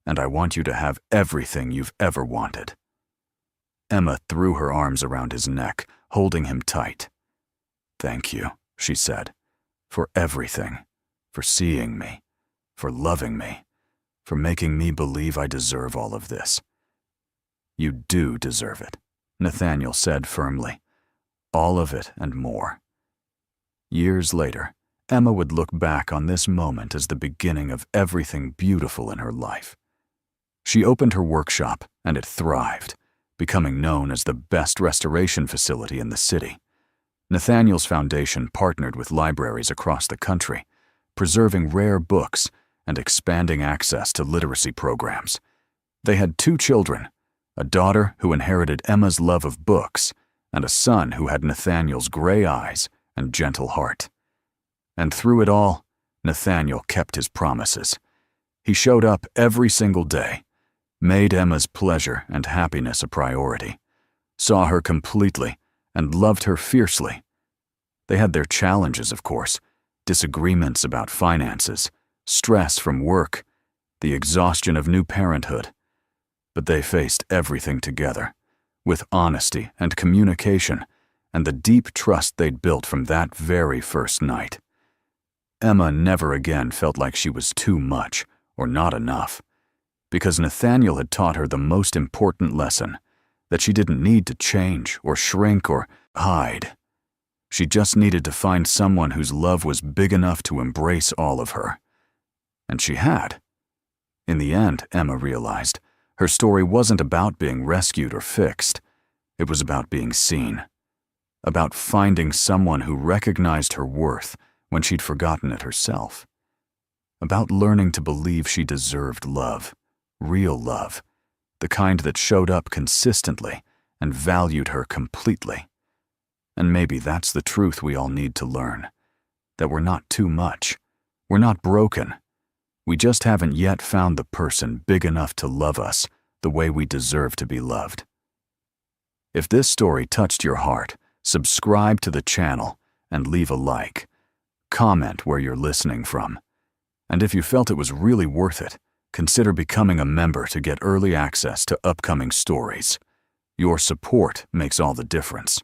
and I want you to have everything you've ever wanted." Emma threw her arms around his neck, holding him tight. "Thank you," she said, "for everything, for seeing me, for loving me, for making me believe I deserve all of this." "You do deserve it," Nathaniel said firmly. "All of it and more." Years later, Emma would look back on this moment as the beginning of everything beautiful in her life. She opened her workshop, and it thrived, becoming known as the best restoration facility in the city. Nathaniel's foundation partnered with libraries across the country, preserving rare books and expanding access to literacy programs. They had 2 children, a daughter who inherited Emma's love of books, and a son who had Nathaniel's gray eyes and gentle heart. And through it all, Nathaniel kept his promises. He showed up every single day, made Emma's pleasure and happiness a priority, saw her completely, and loved her fiercely. They had their challenges, of course, disagreements about finances, stress from work, the exhaustion of new parenthood. But they faced everything together, with honesty and communication, and the deep trust they'd built from that very first night. Emma never again felt like she was too much or not enough, because Nathaniel had taught her the most important lesson, that she didn't need to change or shrink or hide. She just needed to find someone whose love was big enough to embrace all of her. And she had. In the end, Emma realized, her story wasn't about being rescued or fixed. It was about being seen. About finding someone who recognized her worth when she'd forgotten it herself. About learning to believe she deserved love, real love, the kind that showed up consistently and valued her completely. And maybe that's the truth we all need to learn, that we're not too much, we're not broken. We just haven't yet found the person big enough to love us the way we deserve to be loved. If this story touched your heart, subscribe to the channel and leave a like. Comment where you're listening from. And if you felt it was really worth it, consider becoming a member to get early access to upcoming stories. Your support makes all the difference.